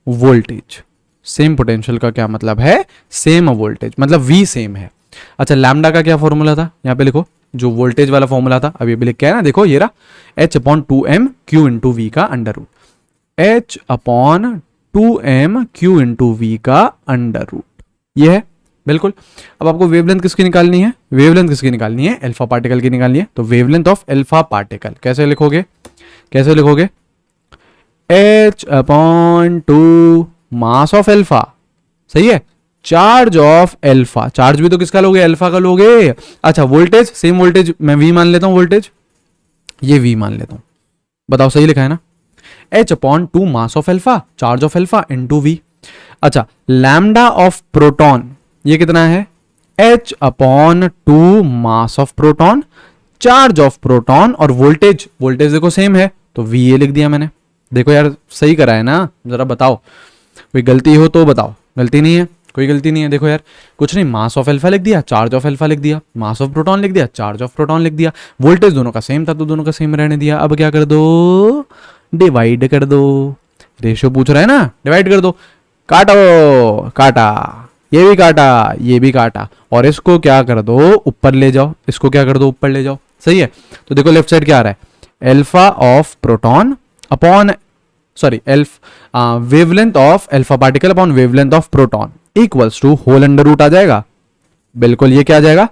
वोल्टेज। सेम पोटेंशियल का क्या मतलब है, सेम वोल्टेज, मतलब V सेम है। अच्छा, लैम्डा का क्या फॉर्मूला था, यहाँ पे लिखो, जो वोल्टेज वाला फॉर्मूला था अभी भी लिख के है ना, देखो ये रहा H upon 2m Q into V का under root, H upon 2m Q into V का अंडर रूट, ये है बिल्कुल। अब आपको वेवलेंथ किसकी निकालनी है, वेवलेंथ किसकी निकालनी है, अल्फा पार्टिकल की निकालनी है। तो वेवलेंथ ऑफ अल्फा पार्टिकल कैसे लिखोगे, कैसे लिखोगे, H upon 2 mass of alpha, सही है, चार्ज ऑफ एल्फा, चार्ज भी तो किसका लोगे, अल्फा का लोगे। अच्छा, वोल्टेज, सेम वोल्टेज मैं V मान लेता हूं, वोल्टेज ये V मान लेता हूं, बताओ सही लिखा है ना। H upon 2 mass of alpha, charge of alpha into V। अच्छा, लैम्डा ऑफ प्रोटॉन ये कितना है, H upon 2 mass of proton, charge of proton, और वोल्टेज, वोल्टेज देखो सेम है तो VA लिख दिया मैंने। देखो यार सही करा है ना, जरा बताओ, कोई गलती हो तो बताओ। गलती नहीं है, कोई गलती नहीं है। देखो यार कुछ नहीं, मास ऑफ एल्फा लिख दिया, चार्ज ऑफ एल्फा लिख दिया, मास ऑफ प्रोटॉन लिख दिया, चार्ज ऑफ प्रोटॉन लिख दिया, वोल्टेज दोनों का सेम था तो दोनों का सेम रहने दिया। अब क्या कर दो, डिवाइड कर दो, रेशियो पूछ रहा है ना, डिवाइड कर दो, काटो, काटा, ये भी काटा, ये भी काटा, और इसको क्या कर दो, ऊपर ले जाओ, इसको क्या कर दो, ऊपर ले जाओ, सही है। तो देखो लेफ्ट साइड क्या आ रहा है, alpha of proton upon wavelength of alpha particle upon wavelength of proton equals to whole under root आ जाएगा। बिल्कुल, ये क्या आ जाएगा,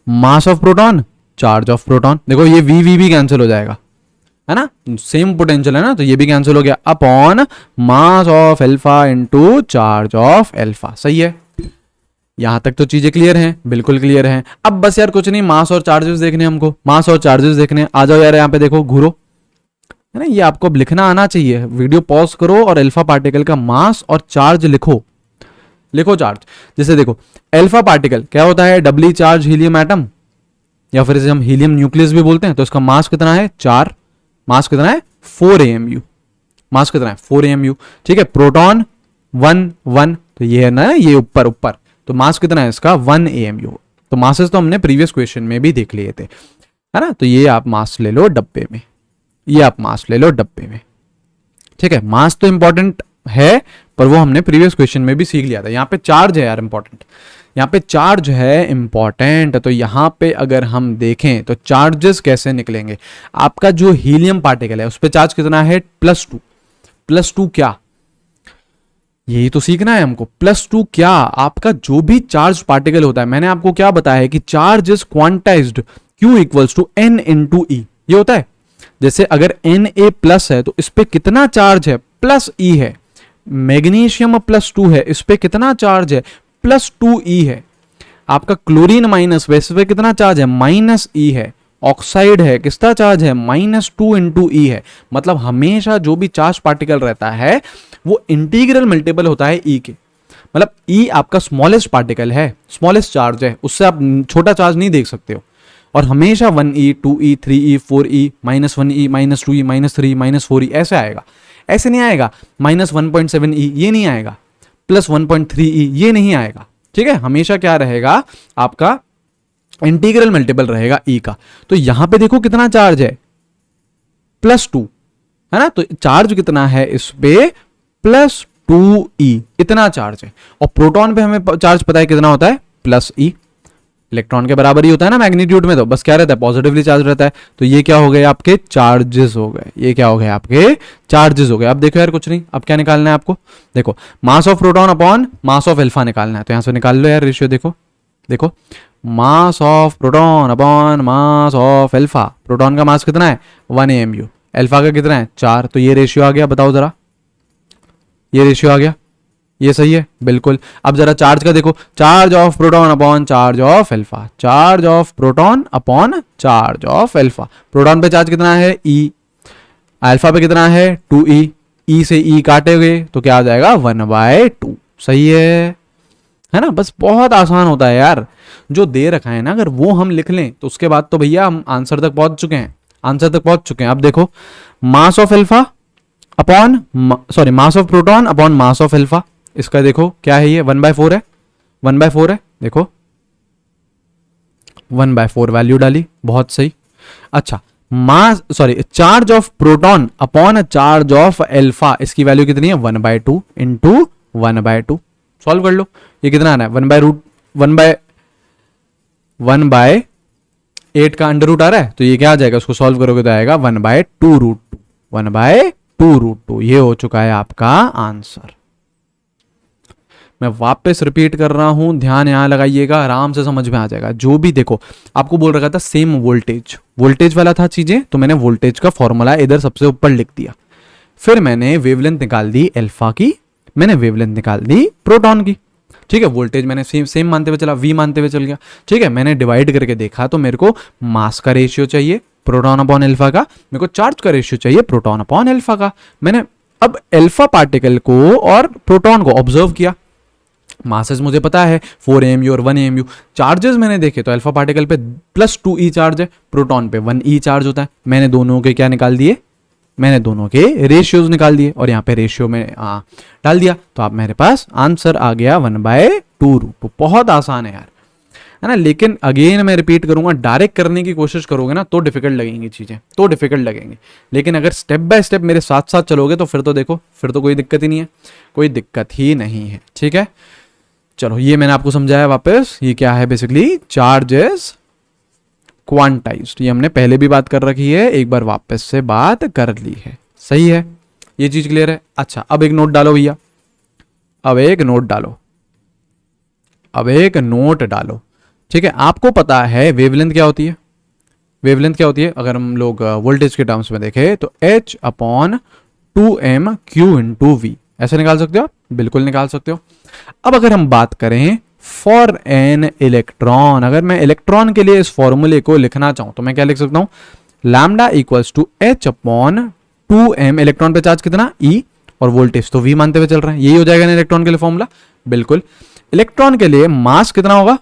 mass of proton, charge of proton. देखो ये V भी कैंसिल हो जाएगा, है ना, सेम पोटेंशियल है ना, तो ये भी कैंसिल हो गया, upon mass of alpha into charge of alpha. सही है, यहां तक तो चीजें क्लियर हैं, बिल्कुल क्लियर हैं। अब बस यार कुछ नहीं, मास और चार्जेस देखने, हमको मास और चार्जेस देखने। आ जाओ यार, यहाँ पे देखो, घूरो, है ना, ये आपको अब लिखना आना चाहिए। वीडियो पॉज करो और अल्फा पार्टिकल का मास और चार्ज लिखो, लिखो चार्ज। जैसे देखो, अल्फा पार्टिकल क्या होता है, डबली चार्ज हीलियम एटम, या फिर इसे हम हीलियम न्यूक्लियस भी बोलते हैं। तो इसका मास कितना है, 4, मास कितना है 4 AMU, मास कितना है 4 AMU। ठीक है, प्रोटॉन 1 तो ये है ना, ये ऊपर ऊपर, तो मास कितना है इसका 1 AMU। तो मासेस तो हमने प्रीवियस क्वेश्चन में भी देख लिए थे, है ना। तो ये आप मास ले लो डब्बे में, ये आप मास ले लो डब्बे में। ठीक है, मास तो इंपॉर्टेंट है, पर वो हमने प्रीवियस क्वेश्चन में भी सीख लिया था। यहाँ पे चार्ज है यार इंपॉर्टेंट, यहाँ पे चार्ज है इंपॉर्टेंट। तो यहाँ पे अगर हम देखें तो चार्जेस कैसे निकलेंगे, आपका जो हीलियम पार्टिकल है उस पे चार्ज कितना है, +2। +2 क्या, यही तो सीखना है हमको। +2 क्या, आपका जो भी चार्ज पार्टिकल होता है, मैंने आपको क्या बताया है कि charge is quantized Q equals to N into E, ये होता है। जैसे अगर Na+ है तो इस पे कितना चार्ज है, +E है, मैग्नीशियम +2 है, इस पे कितना चार्ज है, +2e है। आपका क्लोरीन माइनस, वैसे पे कितना चार्ज है, -e है। ऑक्साइड है, किसका चार्ज है, -2 × e है। मतलब हमेशा जो भी चार्ज पार्टिकल रहता है वो इंटीग्रल मल्टीपल होता है e के। मतलब e आपका स्मॉलेस्ट पार्टिकल है, स्मॉलेस्ट चार्ज है, उससे आप छोटा चार्ज नहीं देख सकते हो। और हमेशा 1e, 2e, 3e, 4e, -1e, -2e, -3, -4e ऐसे आएगा। ऐसे नहीं आएगा -1.7e, ये नहीं आएगा, +1.3e, ये नहीं आएगा। ठीक है, हमेशा क्या रहेगा आपका इंटीग्रल मल्टीपल रहेगा e का। तो यहां पे देखो कितना चार्ज है, +2 है ना। तो चार्ज कितना है इस पे, +2e, इतना चार्ज है। और प्रोटॉन पे हमें चार्ज पता है कितना होता है, +e। इलेक्ट्रॉन के बराबर ही होता है ना मैग्नीट्यूड में, तो बस क्या रहता है, पॉजिटिवली चार्ज रहता है। तो ये क्या हो गए आपके चार्जेस हो गए, ये क्या हो गए आपके चार्जेस हो गए। अब देखो यार कुछ नहीं, अब क्या निकालना है आपको, देखो मास of proton upon mass of alpha निकालना है। तो यहां से निकाल लो यार रेशियो, देखो देखो मास of proton upon mass of alpha. Proton का मास कितना है 1 AMU, अल्फा का कितना है 4। तो ये रेशियो आ गया, बताओ जरा, ये रेशियो आ गया, ये सही है बिल्कुल। अब जरा चार्ज का देखो, charge of proton upon charge of alpha, charge of proton upon charge of alpha. Proton पे चार्ज कितना है e, अल्फा पे कितना है 2e, e से e काटेंगे तो क्या आ जाएगा 1/2। सही है ना। बस बहुत आसान होता है यार, जो दे रखा है ना अगर वो हम लिख लें तो उसके बाद तो भैया हम आंसर तक पहुंच चुके हैं, आंसर तक पहुंच चुके हैं। अब देखो मास of alpha upon sorry mass of proton upon mass of alpha, इसका देखो क्या है, ये 1/4 है, 1/4 है। देखो 1/4 वैल्यू डाली, बहुत सही। अच्छा mass sorry charge of proton upon charge of alpha, इसकी वैल्यू कितनी है 1/2 × 1/2। सॉल्व कर लो, ये कितना आना है 1/8 का अंडर रूट आ रहा है, तो ये क्या आ जाएगा, उसको सॉल्व करोगे तो आएगा 1/2√2, 1/2√2। ये हो चुका है आपका आंसर। मैं वापस रिपीट कर रहा हूं, ध्यान यहां लगाइएगा, आराम से समझ में आ जाएगा। जो भी देखो आपको बोल रखा था सेम वोल्टेज, वोल्टेज वाला था चीजें, तो मैंने वोल्टेज का फॉर्मूला इधर सबसे ऊपर लिख दिया। फिर मैंने वेवलेंथ निकाल दी अल्फा की, मैंने वेवलेंथ निकाल दी प्रोटॉन की। ठीक है, वोल्टेज मैंने सेम मानते हुए चला, वी मानते हुए चल गया। ठीक है, मैंने डिवाइड करके देखा तो मेरे को मास का रेशियो चाहिए प्रोटॉन अपॉन अल्फा का, मेरे को चार्ज का रेशियो चाहिए प्रोटॉन अपॉन अल्फा का। मैंने अब अल्फा पार्टिकल को और प्रोटॉन को ऑब्जर्व किया, मासेस मुझे पता है 4 AMU और 1 AMU। चार्जेस मैंने देखे तो अल्फा पार्टिकल पे +2e चार्ज है, प्रोटॉन पे 1e चार्ज होता है। मैंने दोनों के क्या निकाल दिए, मैंने दोनों के रेशियोज निकाल दिए और यहाँ पे रेशियो में डाल दिया, तो आप मेरे पास आंसर आ गया 1/2√2। बहुत आसान है यार, है ना। लेकिन अगेन मैं रिपीट करूंगा, डायरेक्ट करने की कोशिश करोगे ना तो डिफिकल्ट लगेंगी चीजें, तो डिफिकल्ट लगेंगी। लेकिन अगर स्टेप बाय स्टेप मेरे साथ साथ चलोगे तो फिर तो देखो, फिर तो कोई दिक्कत ही नहीं है, कोई दिक्कत ही नहीं है। ठीक है, चलो ये मैंने आपको समझाया वापस। ये क्या है बेसिकली, चार्जेस क्वांटाइज्ड, ये हमने पहले भी बात कर रखी है, एक बार वापस से बात कर ली है। सही है, ये चीज क्लियर है। अच्छा अब एक नोट डालो भैया, अब एक नोट डालो, अब एक नोट डालो। ठीक है, आपको पता है वेवलेंथ क्या होती है, वेवलेंथ क्या होती है, अगर हम लोग वोल्टेज के टर्म्स में देखें तो H/2m/q × v, ऐसे निकाल सकते हो आप, बिल्कुल निकाल सकते हो। अब अगर हम बात करें फॉर एन इलेक्ट्रॉन, अगर मैं इलेक्ट्रॉन के लिए इस फॉर्मूले को लिखना चाहूं तो मैं क्या लिख सकता हूं, लैम्डा = H/2m, इलेक्ट्रॉन पे चार्ज कितना E और वोल्टेज तो V मानते हुए चल रहे हैं, यही हो जाएगा ना इलेक्ट्रॉन के लिए फॉर्मूला। बिल्कुल, इलेक्ट्रॉन के लिए मास कितना होगा,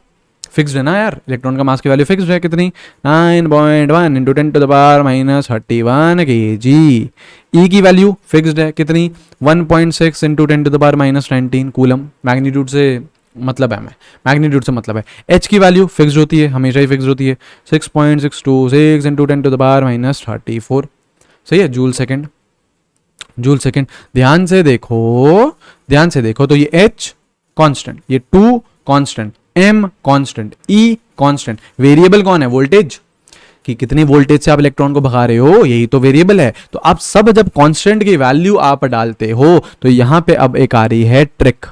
फिक्स्ड है ना यार, इलेक्ट्रॉन का मास की वैल्यू फिक्स्ड है, कितनी 9.1 × 10⁻−31 kg। E की वैल्यू फिक्स्ड है, कितनी 1.6 × 10⁻19 कूलम। मैग्नीट्यूड से मतलब है, मैग्नीट्यूड से मतलब है। H की वैल्यू फिक्स्ड होती है, हमेशा ही फिक्स्ड होती है, 6.626 × 10⁻34। सही है, जूल सेकंड, जूल सेकंड। ध्यान से देखो, ध्यान से देखो, तो ये H कांस्टेंट, ये 2 constant, M constant, E constant. Variable कौन है, वोल्टेज, कि कितनी वोल्टेज से आप इलेक्ट्रॉन को भगा रहे हो, यही तो वेरिएबल है। तो आप सब जब कांस्टेंट की वैल्यू आप डालते हो तो यहां पे अब एक आ रही है ट्रिक।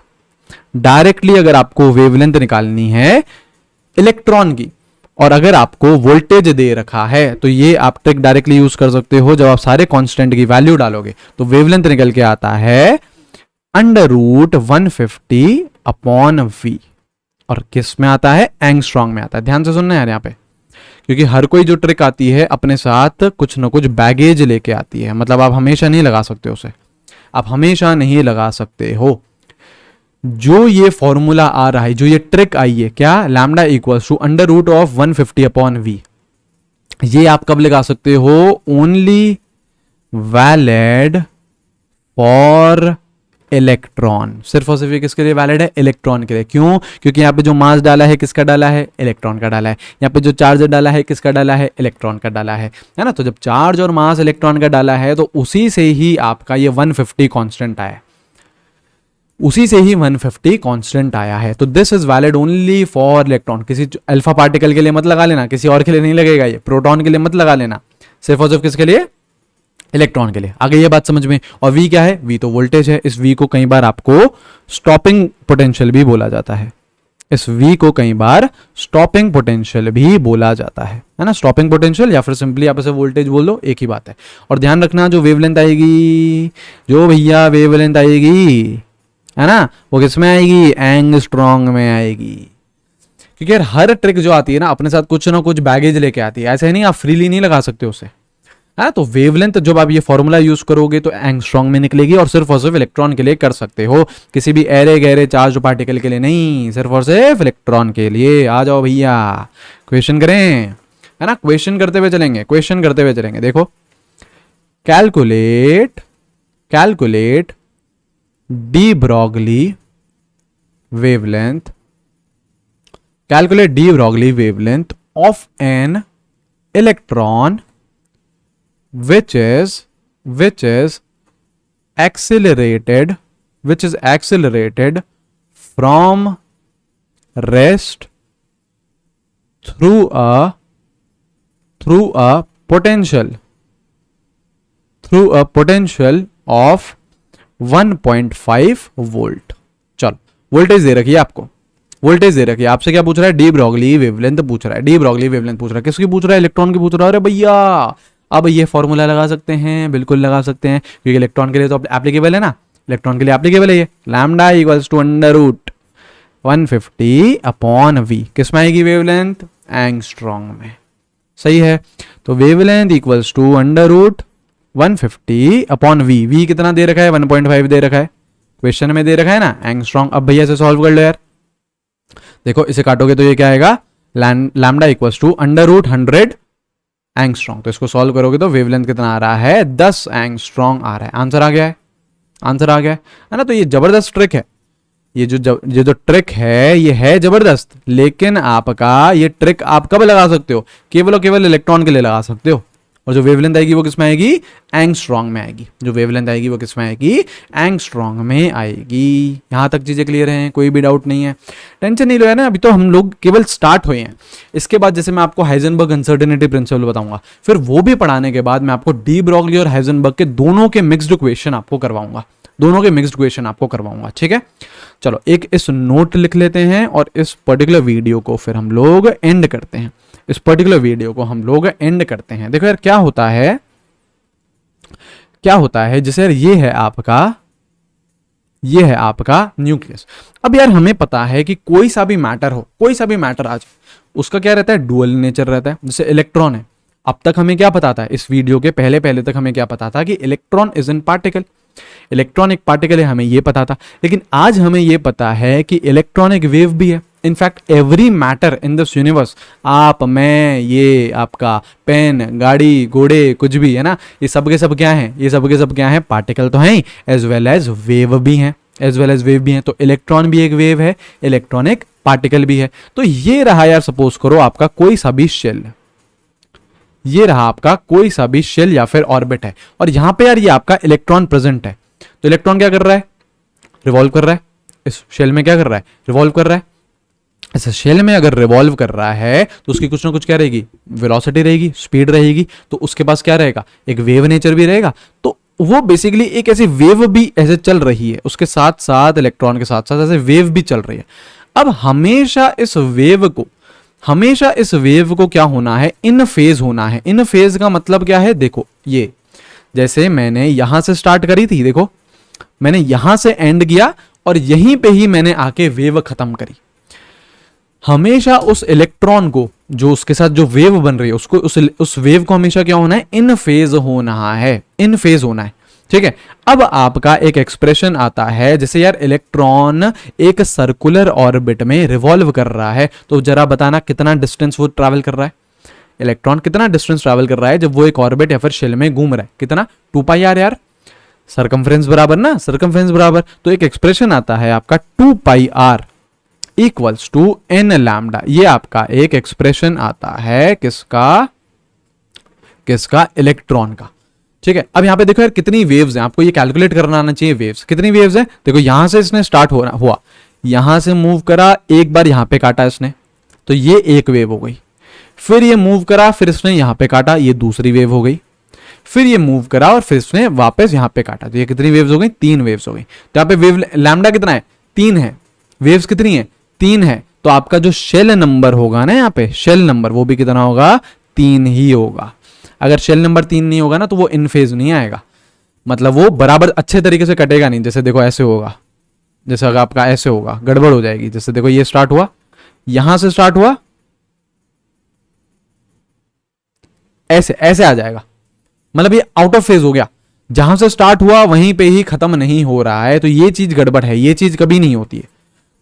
डायरेक्टली अगर आपको वेवलेंथ निकालनी है इलेक्ट्रॉन की और अगर आपको वोल्टेज दे रखा है तो ये आप ट्रिक डायरेक्टली यूज कर सकते हो। जब आप सारे कांस्टेंट की वैल्यू डालोगे तो वेवलेंथ निकल के आता है अंडर रूट 150 अपॉन v, और किस में आता है, एंगस्ट्रॉन्ग में आता है। ध्यान से सुनना यार यहाँ पे, क्योंकि हर कोई जो ट्रिक आती है अपने साथ कुछ ना कुछ बैगेज लेके आती है, मतलब आप हमेशा नहीं लगा सकते उसे, आप हमेशा नहीं लगा सकते हो। जो ये फॉर्मूला आ रहा है, जो ये ट्रिक आई है, क्या, lambda equals to under root of 150 upon V, ये आप कब लगा सकते हो, ओनली वैलिड फॉर इलेक्ट्रॉन, सिर्फ और सिर्फ किसके लिए वैलिड है, इलेक्ट्रॉन के लिए। क्यों, क्योंकि यहाँ पे जो मास डाला है किसका डाला है, इलेक्ट्रॉन का डाला है। यहाँ पे जो चार्ज डाला है किसका डाला है, इलेक्ट्रॉन का डाला है ना। तो जब चार्ज और मास इलेक्ट्रॉन का डाला है तो उसी से ही आपका ये 150 कांस्टेंट आया, उसी से ही 150 कांस्टेंट आया है। तो this is valid only for electron. किसी अल्फा पार्टिकल के लिए मत लगा लेना, किसी और के लिए नहीं लगेगा, ये प्रोटॉन के लिए मत लगा लेना, सिर्फ और सिर्फ किसके लिए, इलेक्ट्रॉन के लिए। आगे ये बात समझ में। और V क्या है, V तो वोल्टेज है। इस V को कई बार आपको स्टॉपिंग पोटेंशियल भी बोला जाता है, इस V को कई बार स्टॉपिंग पोटेंशियल भी बोला जाता है ना। स्टॉपिंग पोटेंशियल या फिर सिंपली आप इसे वोल्टेज बोल दो, एक ही बात है। और ध्यान रखना, जो वेवलेंथ आएगी, जो भैया वेवलेंथ आएगी है ना, वो किस में आएगी, एंगस्ट्रॉन्ग में आएगी। क्योंकि यार हर ट्रिक जो आती है ना अपने साथ कुछ ना कुछ बैगेज लेके आती है, ऐसे नहीं आप फ्रीली नहीं लगा सकते उसे। हाँ, तो वेवलेंथ जब आप ये फॉर्मूला यूज करोगे तो एंगस्ट्रॉन्ग में निकलेगी, और सिर्फ इलेक्ट्रॉन के लिए कर सकते हो, किसी भी एरे गहरे चार्ज पार्टिकल के लिए नहीं, सिर्फ और सिर्फ इलेक्ट्रॉन के लिए। आ जाओ भैया, क्वेश्चन करें, है ना, क्वेश्चन करते हुए चलेंगे, क्वेश्चन करते हुए चलेंगे। देखो, calculate D Broglie wavelength, calculate d Broglie wavelength of an electron which is accelerated from rest through a potential of 1.5 volt. चलो, वोल्टेज दे रखी है आपको, वोल्टेज दे रखी है। आपसे क्या पूछ रहा है, डी ब्रॉगली वेवलेंथ पूछ रहा है, डी ब्रॉगली वेवलेंथ पूछ रहा है। किसकी पूछ रहा है, इलेक्ट्रॉन की पूछ रहा है। अरे भैया, अब ये फॉर्मूला लगा सकते हैं, बिल्कुल लगा सकते हैं, क्योंकि इलेक्ट्रॉन के लिए तो एप्लीकेबल है ना, इलेक्ट्रॉन के लिए एप्लीकेबल है ये। Lambda equals to under root 150 upon V, किस में आएगी वेवलेंथ, एंगस्ट्रॉन्ग में। सही है, तो wavelength equals to under root 150 upon V. V कितना दे रखा है, 1.5 दे रखा है, क्वेश्चन में दे रखा है ना, एंगस्ट्रॉन्ग। अब भैया से सॉल्व कर लो यार। देखो, इसे काटोगे तो ये क्या आएगा, lambda equals to under root 100 angstrom. तो इसको सॉल्व करोगे तो वेवलेंथ कितना आ रहा है, 10 एंगस्ट्रॉन्ग आ रहा है। आंसर आ गया है, आंसर आ गया है ना। तो ये जबरदस्त ट्रिक है, ये जो ट्रिक है ये है जबरदस्त। लेकिन आपका ये ट्रिक आप कब लगा सकते हो, केवल और केवल इलेक्ट्रॉन के लिए लगा सकते हो। और जो वेवलेंथ आएगी वो किसमें आएगी, एंगस्ट्रॉन्ग में आएगी। जो वेवलेंथ आएगी वो किसमें आएगी, एंगस्ट्रॉन्ग में आएगी। यहां तक चीजें क्लियर हैं, कोई भी डाउट नहीं है, टेंशन नहीं लो है ना। अभी तो हम लोग केवल स्टार्ट हुए हैं। इसके बाद जैसे मैं आपको हाइजेनबर्ग अनसर्टेनिटी प्रिंसिपल बताऊंगा, फिर वो भी पढ़ाने के बाद मैं आपको डी ब्रॉगली और हाइजेनबर्ग के दोनों के मिक्स्ड क्वेश्चन आपको करवाऊंगा, दोनों के मिक्स्ड क्वेश्चन आपको करवाऊंगा। ठीक है, चलो एक इस नोट लिख लेते हैं और इस पर्टिकुलर वीडियो को फिर हम लोग एंड करते हैं। इस पर्टिकुलर वीडियो को हम लोग एंड करते हैं। देखो यार, क्या होता है जैसे यार ये है आपका न्यूक्लियस। अब यार हमें पता है कि कोई सा भी मैटर हो, कोई सा भी मैटर आज, उसका क्या रहता है, डुअल नेचर रहता है। जैसे इलेक्ट्रॉन है, अब तक हमें क्या पता था, इस वीडियो के पहले तक हमें क्या पता था कि electron is an particle, electron एक पार्टिकल है, हमें ये पता था। लेकिन आज हमें ये पता है कि इलेक्ट्रॉन एक वेव भी है। In fact every matter in this universe, आप, मैं, ये आपका पेन, गाड़ी, घोड़े, कुछ भी है ना, ये सब के सब क्या हैं, ये सब के सब क्या हैं, पार्टिकल तो हैं ही, एज वेल एज वेव भी हैं, तो इलेक्ट्रॉन भी एक वेव है, इलेक्ट्रॉन एक पार्टिकल भी है। तो ये रहा यार, सपोज करो आपका कोई सा भी शेल, ये रहा आपका कोई सा भी शेल या फिर ऑर्बिट है, और यहां पे यार ये आपका इलेक्ट्रॉन प्रेजेंट है। तो इलेक्ट्रॉन क्या कर रहा है, रिवॉल्व कर रहा है। इस शेल में क्या कर रहा है, रिवॉल्व कर रहा है। ऐसे शेल में अगर रिवॉल्व कर रहा है तो उसकी कुछ ना कुछ क्या रहेगी, वेलोसिटी रहेगी, स्पीड रहेगी। तो उसके पास क्या रहेगा, एक वेव नेचर भी रहेगा। तो वो बेसिकली एक ऐसी वेव भी ऐसे चल रही है, उसके साथ साथ इलेक्ट्रॉन के साथ साथ ऐसे वेव भी चल रही है। अब हमेशा इस वेव को क्या होना है, इन फेज होना है। इन फेज का मतलब क्या है, देखो ये जैसे मैंने यहां से स्टार्ट करी थी, देखो मैंने यहां से एंड किया और यहीं पे ही मैंने आके वेव खत्म करी। हमेशा उस इलेक्ट्रॉन को, जो उसके साथ जो वेव बन रही है, उसको उस वेव को हमेशा क्या होना है, इन फेज होना है, इन फेज होना है। ठीक है, अब आपका एक एक्सप्रेशन आता है, जैसे यार इलेक्ट्रॉन एक सर्कुलर ऑर्बिट में रिवॉल्व कर रहा है, तो जरा बताना कितना डिस्टेंस वो ट्रैवल कर रहा है, इलेक्ट्रॉन कितना डिस्टेंस ट्रैवल कर रहा है जब वो एक ऑर्बिट या फिर शेल में घूम रहा है, कितना, 2 पाई आर यार, सरकमफ्रेंस बराबर ना, सरकमफ्रेंस बराबर, तो एक एक्सप्रेशन आता है आपका 2 pi r equals to n lambda. ये आपका एक एक्सप्रेशन आता है किसका, किसका, इलेक्ट्रॉन का। ठीक है, अब यहां पे देखो यार कितनी वेव्स हैं, आपको ये कैलकुलेट करना आना चाहिए वेव्स, कितनी वेव्स हैं। देखो यहां से इसने स्टार्ट हुआ, यहां से मूव करा, एक बार यहां पे काटा इसने, तो ये एक वेव हो गई, फिर ये मूव करा, फिर इसने यहां पे काटा, ये दूसरी वेव हो गई, फिर ये मूव करा और फिर इसने वापस यहां पे काटा, तो ये कितनी वेव्स हो गई, 3 वेव्स हो गई। तो यहां पे वेव लैम्डा कितना है, 3 है, वेव्स कितनी है, 3 है, तो आपका जो शेल नंबर होगा ना, यहाँ पे शेल नंबर वो भी कितना होगा, 3 ही होगा। अगर शेल नंबर 3 नहीं होगा ना तो वो इन फेज नहीं आएगा, मतलब वो बराबर अच्छे तरीके से कटेगा नहीं। जैसे देखो ऐसे होगा, जैसे अगर आपका ऐसे होगा, गड़बड़ हो जाएगी। जैसे देखो ये स्टार्ट हुआ, यहां से स्टार्ट हुआ, ऐसे ऐसे आ जाएगा, मतलब ये आउट ऑफ फेज हो गया, जहां से स्टार्ट हुआ वहीं पे ही खत्म नहीं हो रहा है, तो ये चीज गड़बड़ है, ये चीज कभी नहीं होती है।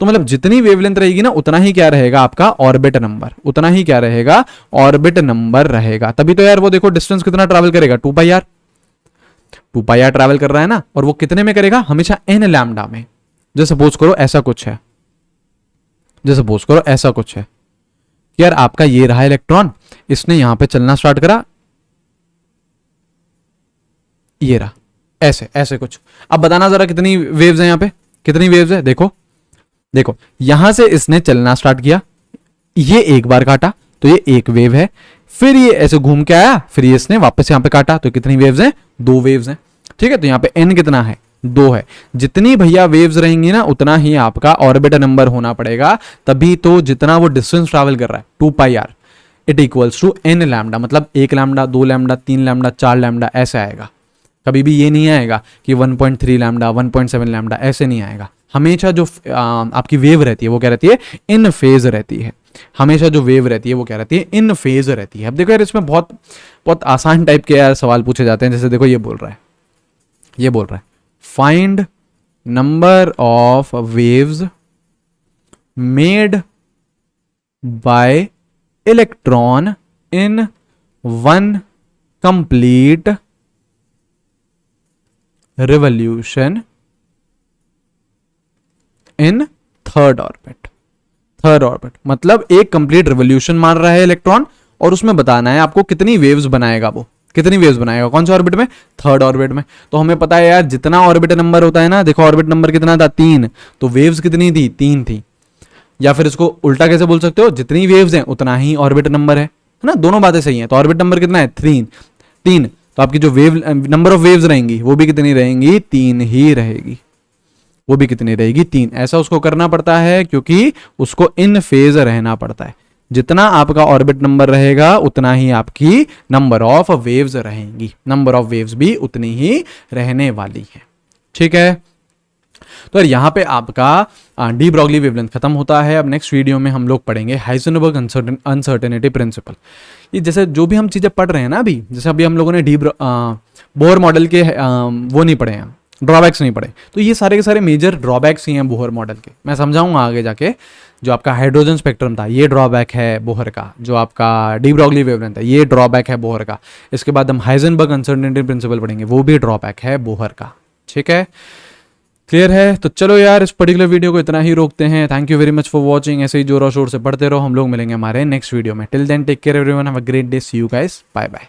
तो मतलब जितनी वेवलेंथ रहेगी ना उतना ही क्या रहेगा आपका ऑर्बिट नंबर, उतना ही क्या रहेगा, ऑर्बिट नंबर रहेगा। तभी तो यार वो देखो डिस्टेंस कितना ट्रैवल करेगा, 2 pi are, 2 pi are travel कर रहा है ना, और वो कितने में करेगा, हमेशा एन लैम्डा में। जैसे सपोज करो ऐसा कुछ है, जैसे सपोज करो ऐसा कुछ है कि यार आपका ये रहा इलेक्ट्रॉन, इसने यहां पे चलना स्टार्ट करा, ये रहा ऐसे ऐसे कुछ। अब बताना जरा कितनी वेव्स हैं यहां पे, कितनी वेव्स है, देखो देखो यहां से इसने चलना स्टार्ट किया, ये एक बार काटा तो ये एक वेव है, फिर ये ऐसे घूम के आया, फिर ये इसने वापस यहां पे काटा, तो कितनी वेव्स हैं, 2 वेव्स हैं। ठीक है, तो यहां पे n कितना है, 2 है। जितनी भैया वेव्स रहेंगी ना उतना ही आपका ऑर्बिट नंबर होना पड़ेगा, तभी तो जितना वो डिस्टेंस ट्रैवल कर रहा है 2 pi r it equals to n lambda, मतलब 1 लैम्डा, 2 लैम्डा, 3 लैम्डा, 4 लैम्डा, ऐसे आएगा। कभी भी ये नहीं आएगा कि 1.3 लैम्डा, 1.7 लैम्डा, ऐसे नहीं आएगा। हमेशा जो आपकी वेव रहती है वो क्या रहती है, इन फेज रहती है। हमेशा जो वेव रहती है वो क्या रहती है, इन फेज रहती है। अब देखो यार इसमें बहुत बहुत आसान टाइप के यार सवाल पूछे जाते हैं। जैसे देखो ये बोल रहा है, ये बोल रहा है find number of waves made by electron in one complete revolution in third orbit. Third orbit मतलब एक कंप्लीट रिवॉल्यूशन मार रहा है इलेक्ट्रॉन, और उसमें बताना है आपको कितनी वेव्स बनाएगा, वो कितनी वेव्स बनाएगा, कौन से ऑर्बिट में, थर्ड ऑर्बिट में। तो हमें पता है यार जितना ऑर्बिट नंबर होता है ना, देखो ऑर्बिट नंबर कितना था, 3, तो वेव्स कितनी थी, 3 थी। या फिर इसको उल्टा कैसे बोल सकते हो, जितनी वेव्स हैं उतना ही ऑर्बिट नंबर है ना, दोनों बातें सही हैं। तो ऑर्बिट नंबर कितना है, 3, तो आपकी जो वेव नंबर ऑफ वेव्स रहेंगी वो भी कितनी रहेंगी, 3 ही रहेगी, वो भी कितनी रहेगी, 3। ऐसा उसको करना पड़ता है क्योंकि उसको इन फेज रहना पड़ता है। जितना आपका ऑर्बिट नंबर रहेगा उतना ही आपकी नंबर ऑफ वेव्स रहेंगी, नंबर ऑफ वेव्स भी उतनी ही रहने वाली है। ठीक है, तो यहाँ पे आपका डी ब्रॉगली वेवलेंथ खत्म होता है। अब नेक्स्ट वीडियो में हम लोग पढ़ेंगे हाइजेनबर्ग अनसर्टेनिटी प्रिंसिपल। ये जैसे जो भी हम चीजें पढ़ रहे हैं ना अभी, जैसे अभी हम लोगों ने बोहर मॉडल के वो नहीं पढ़े हैं, ड्रॉबैक्स नहीं पढ़े, तो ये सारे के सारे मेजर ड्रॉबैक्स ही हैं बोहर मॉडल के। मैं समझाऊंगा आगे जाके। जो आपका हाइड्रोजन स्पेक्ट्रम था ये ड्रॉबैक है बोहर का, जो आपका डी ब्रॉगली वेवलेंथ है ये ड्रॉबैक है बोहर का। इसके बाद हम हाइजेनबर्ग अनसर्टेनिटी प्रिंसिपल पढ़ेंगे, वो भी ड्रॉबैक है बोहर का। ठीक है, क्लियर है? तो चलो यार इस पर्टिकुलर वीडियो को इतना ही रोकते हैं। Thank you very much for watching. ऐसे ही जोर और शोर से पढ़ते रहो, हम लोग मिलेंगे हमारे नेक्स्ट वीडियो में। Till then take care everyone, have a great day, see you guys, bye bye.